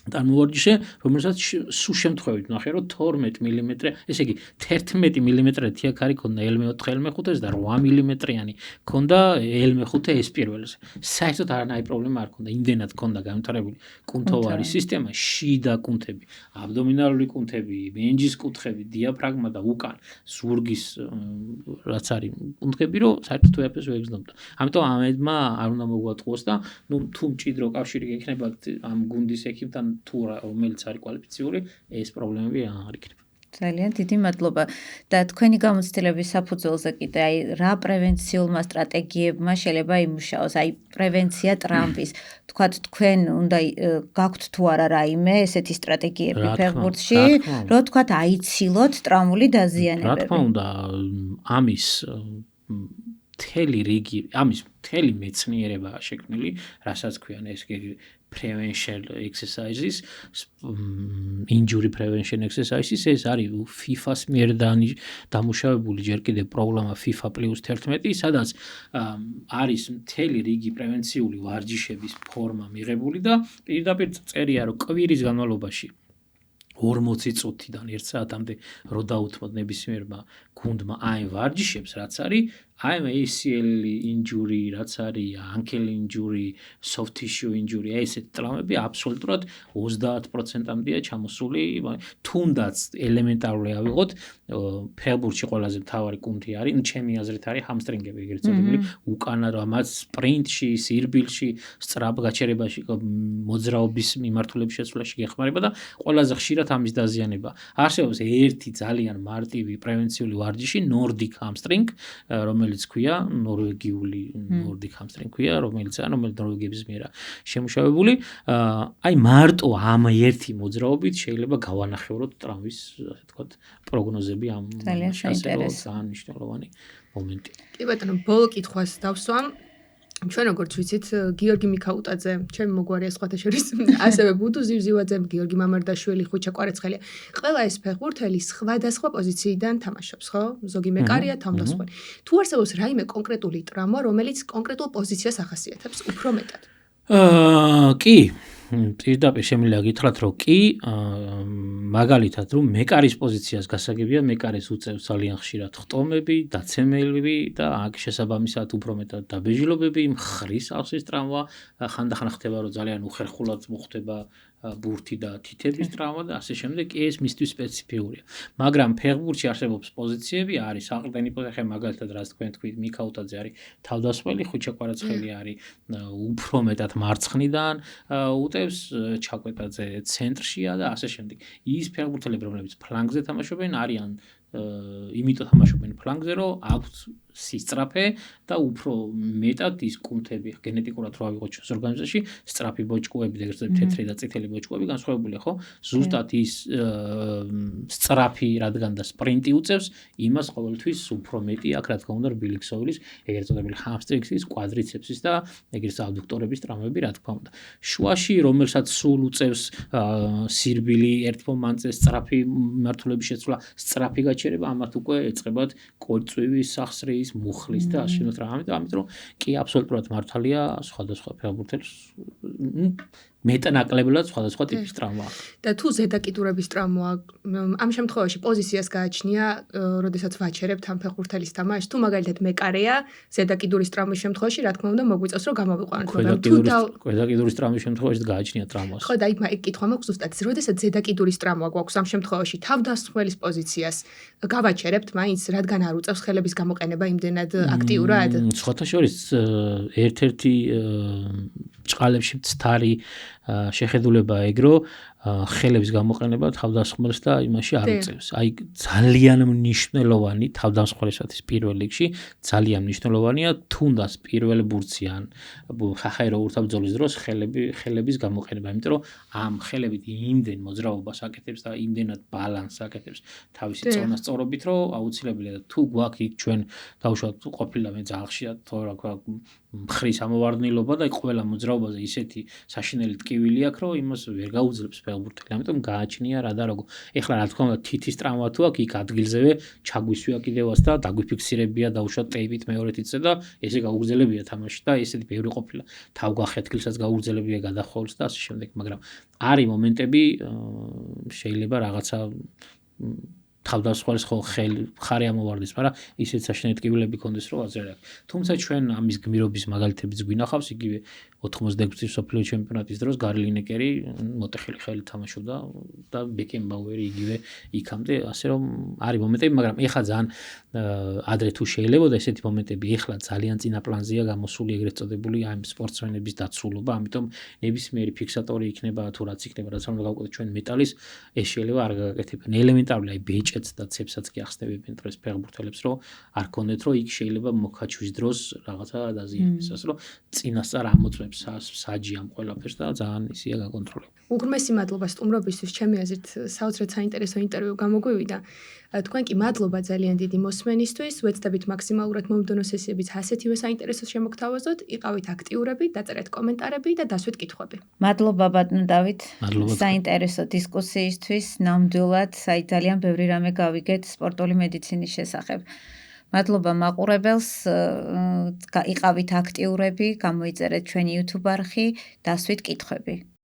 ტანმოვარჯიშე, რომელსაც სულ შემთხვევით ნახე, რომ 12 მმ, ესე იგი 11 მმ თიაქარი ქონდა L4, L5-ს და 8 მმ-იანი ქონდა L5 ეს პირველზე. საერთოდ არანაირი პრობლემა არ ქონდა, იმდენად ქონდა განვითარებული კუნთოვარი სისტემა, შიდა კუნთები, აბდომინალური კუნთები, მენჯის კუთხები, დიაფრაგმა და უკან ზურგის რაც არის კუნთები, რომ საერთოდ უეფეს უეგრძნობდა. ამიტომ ამედმა არ უნდა მოგვატყუოს და თუ მჭიდრო კავშირი გექნებათ ამ გუნდის ექიმთან თუ რომელიც არის კვალიფიციური, ეს პრობლემები არ იქნება. ძალიან დიდი მადლობა და თქვენი გამოცდილების საფუძველზე კიდე აი რა პრევენციულმა სტრატეგიებმა შეიძლება იმუშაოს, აი პრევენცია ტრამვის. თქვათ თქვენ უნდა გაქვთ თუ არა რაიმე ესეთი სტრატეგიები ფეხბურთში, რომ თქვათ აიცილოთ ტრამვული დაზიანებები. რა თქმა უნდა, ამის მთელი რიგი, ამის მთელი მეცნიერებაა შექმნილი, რასაც ქვიან ეს prevention exercises, injury prevention exercises, ეს არის FIFA-ს მიერ დამუშავებული ჯერ კიდევ პროგრამა FIFA +11, სადაც არის მთელი რიგი პრევენციული ვარჯიშების ფორმა მიღებული და პირდაპირ წერია, რომ კვირის განმავლობაში 40 წუთიდან 1 საათამდე რო დაუთმოთ ნებისმიერმა გუნდმა აი ვარჯიშებს, რაც არის I'm ACL injury, რაც არის ankle injury, soft tissue injury, ესეთი ტრამვები აბსოლუტურად 30%-მდეა ჩამოსული, თუნდაც ელემენტარული ავიღოთ, ფეხბურთში ყველაზე მთავარი კუნთი არის, ჩემი აზრით არის ჰამსტრინგები, ეგრეთ წოდებული, უკანა რამაც სპრინტში, სირბილში, სწრაფ გაჩერებაში, მოძრაობის მიმართულების შეცვლაში გეხმარება და ყველაზე ხშირად ამის დაზიანება. არსებობს ერთი ძალიან მარტივი პრევენციული ვარჯიში, Nordic hamstring, რომელიც ქვია ნორვეგიული Nordic hamstring ქვია, რომელიც ნორვეგების მიერ შემუშავებული. აი მარტო ამ ერთი მოძრაობით შეიძლება გავანახევროთ ტრამვის, ასე ვთქვათ, პროგნოზები ამ ძალიან მნიშვნელოვანი მომენტი. კი ბატონო, ბოლო კითხვას დავსვამ. ჩვენ როგორც ვიცით, გიორგი მიქაუტაძე, ჩემი მოგვარია სხვათა შორის, ასევე ბუდუ ზივზივაძე, გიორგი მამარდაშვილი, ხუჩა კვარაცხელია. ყველა ეს ფეხბურთელი სხვადასხვა პოზიციიდან თამაშობს, ხო? ზოგი მეკარია, თავდასხმელი. თუ არსებობს რაიმე კონკრეტული ტრაუმა, რომელიც კონკრეტულ პოზიციას ახასიათებს უფრო მეტად? კი, პირდაპირ შემიძლია გითხრათ, რომ კი, მაგალითად, რომ მეკარის პოზიციას გასაგებია, მეკარის უწევს ძალიან ხშირად ხტომები, დაცემები და აქ შესაბამისად უფრო მეტად დაბეჟილობები, მხრის ავსის ტრაუმა, ხანდახან ხდება, რომ ძალიან უხერხულად მოხდება ბურთი და თითების ტრაუმა და ასე შემდეგ, ეს მისთვის სპეციფიურია. მაგრამ ფეხბურთში არსებობს პოზიციები, არის საყრდენი პოზიცია, მაგალითად, რაც თქვენ თქვით, მიქაუტაძე არის თავდასხმელი, ხუჩა კვარაცხელი არის უფრო მეტად მარცხნიდან უტევს, ჩაკვეტაძე ცენტრშია და ასე შემდეგ. ის ფეხბურთელები, რომლებიც ფლანგზე თამაშობენ, არიან იმიტომ თამაშობენ ფლანგზე, რომ აქვთ სისწრაფე და უფრო მეტად ის კუნთები გენეტიკურად რო ავიღოთ ჩვენს ორგანიზმში, სწრაფი ბოჭკოები და ეგრეთ თეთრი და წითელი ბოჭკოები განსხვავებულია, ხო? ზუსტად ის სწრაფი, რადგან და სპრინტი უწევს, იმას ყოველთვის უფრო მეტი აქ რა თქმა უნდა რბილი ქსოვილის, ეგრეთ წოდებული ჰამსტრინგის, კვადრიცეპსის და ეგრეთ აბდუქტორების ტრამვები რა თქმა უნდა. შუაში რომელსაც სულ უწევს სირბილი ერთ მომანწეს სწრაფი მართულების შეცვლა, სწრაფი გაჩერება, ამათ უკვე ეწყებათ კორწვივის, სახსრიის, მუხლის და ასეთ რამე, ამიტომ კი აბსოლუტურად მართალია სხვადასხვა ფეხბურთელს მეტნაკლებად სხვადასხვა ტიპის ტრავმა აქვს. და თუ ზედაკიდურების ტრავმა ამ შემთხვევაში პოზიციას გააჩნია, როდესაც ვაჩერებთ ამ ფეხბურთელის თამაშს, თუ მაგალითად მეკარეა, ზედაკიდურის ტრავმის შემთხვევაში, რა თქმა უნდა, მოგვიწევს რომ გამოვიყვანოთ, ქვედაკიდურის ტრავმის შემთხვევაში გააჩნია ტრავმას. ხო, და იქ კითხვა მაქვს ზუსტად, როდესაც ზედაკიდურის ტრავმა გვაქვს ამ შემთხვევაში, თავდამსხმელის პოზიციას გავაჩერებთ მაინც, რადგან არ უწევს ხელების გამოყენება იმდენად აქტიურად? სხვათა შორის ერთ-ერთი ჭყალებში მცდარი შეხედულებაა ეგ, რომ ხელების გამოყენება თავდამსხმელს და იმაში არ უწევს. აი ძალიან მნიშვნელოვანი თავდამსხმელისათვის პირველ რიგში ძალიან მნიშვნელოვანია თუნდაც პირველ ბურციან ხახაერო ურთაბრძოლის დროს ხელების გამოყენება, იმიტომ რომ ამ ხელებით იმდენ მოძრაობას აკეთებს და იმდენად ბალანსს აკეთებს თავისი წონასწორობით, რომ აუცილებელია თუ გვაქვს იქ ჩვენ დავუშვათ ყოფილა მე ძალიან ხშირად თო რა ქვია მხრის ამოვარდნილობა და ყველა მოძრაობაზე ისეთი საშინელი ტკივილი აქვს, რომ იმას ვერ გაუძლებს ფეხბურთელი. ამიტომ გააჩნია რა და როგორ. ეხლა რა თქმა უნდა თითის ტრავმა თუ აქვს, იქ ადგილზევე ჩაგვისვია კიდევაც და დაგვიფიქსირებია დაუშვათ ტეიპით მეორეთიც და ესე გაუგრძელებია თამაში და ესეთი ბევრი ყოფილა. თავგახეთქილსაც გაუგრძელებია გადახოლს და ასე შემდეგ, მაგრამ არის მომენტები შეიძლება რაღაცა თავდამსხმელის ხარი ამოვარდეს, მაგრამ ისეთ საშინელი ტკივილები კონდეს, რომ აზრი აქვს. თუმცა ჩვენ ამის გმირობის მაგალითებიც გვინახავს, იგივე 86 მსოფლიო ჩემპიონატის დროს გარი ლინეკერი მოტეხილი ხელით თამაშობდა და ბეკენბაუერი იგივე იქამდე, ასე რომ არის მომენტები, მაგრამ ეხლა ძალიან ადრე თუ შეიძლებოდა ესეთი მომენტები, ეხლა ძალიან წინა პლანზეა გამოსული ეგრეთ წოდებული ამ სპორტსმენების დაცულობა, ამიტომ ნებისმიერი ფიქსატორი იქნება თუ რაც იქნება, რაც უნდა გავუკეთოთ ჩვენ მეტალის, ეს შეიძლება არ გაკეთებინა. ელემენტარული აი ბეჭედს და ცეფსაც კი ახსნებებენ დღეს ფეხბურთელებს, რომ არ კონდეთ, რომ იქ შეიძლება მოქაჩვის დროს რაღაცა დაზიანდეს, ასე რომ წინასწარ ამოწმებს საჯი ამ ყველაფერს და ძალიან ისია გაკონტროლება. უღრმესი მადლობა სტუმრობისთვის, ჩემი აზრით საოცრად საინტერესო ინტერვიუ გამოგვივიდა. თქვენ კი მადლობა ძალიან დიდი მოსმენისთვის, ვეცდებით მაქსიმალურად მომდევნო სესიებიც ასეთივე საინტერესოს შემოგთავაზოთ, იყავით აქტიურები, დაწერეთ კომენტარები და დასვით კითხვები. მადლობა ბატონო დავით, საინტერესო დისკუსიისთვის, ნამდვილად ძალიან ბევრი რამე გავიგეთ სპორტული მედიცინის შესახებ. მადლობა მაყურებელს, იყავით აქტიურები, გამოიწერეთ ჩვენი YouTube არხი, დასვით კითხვები.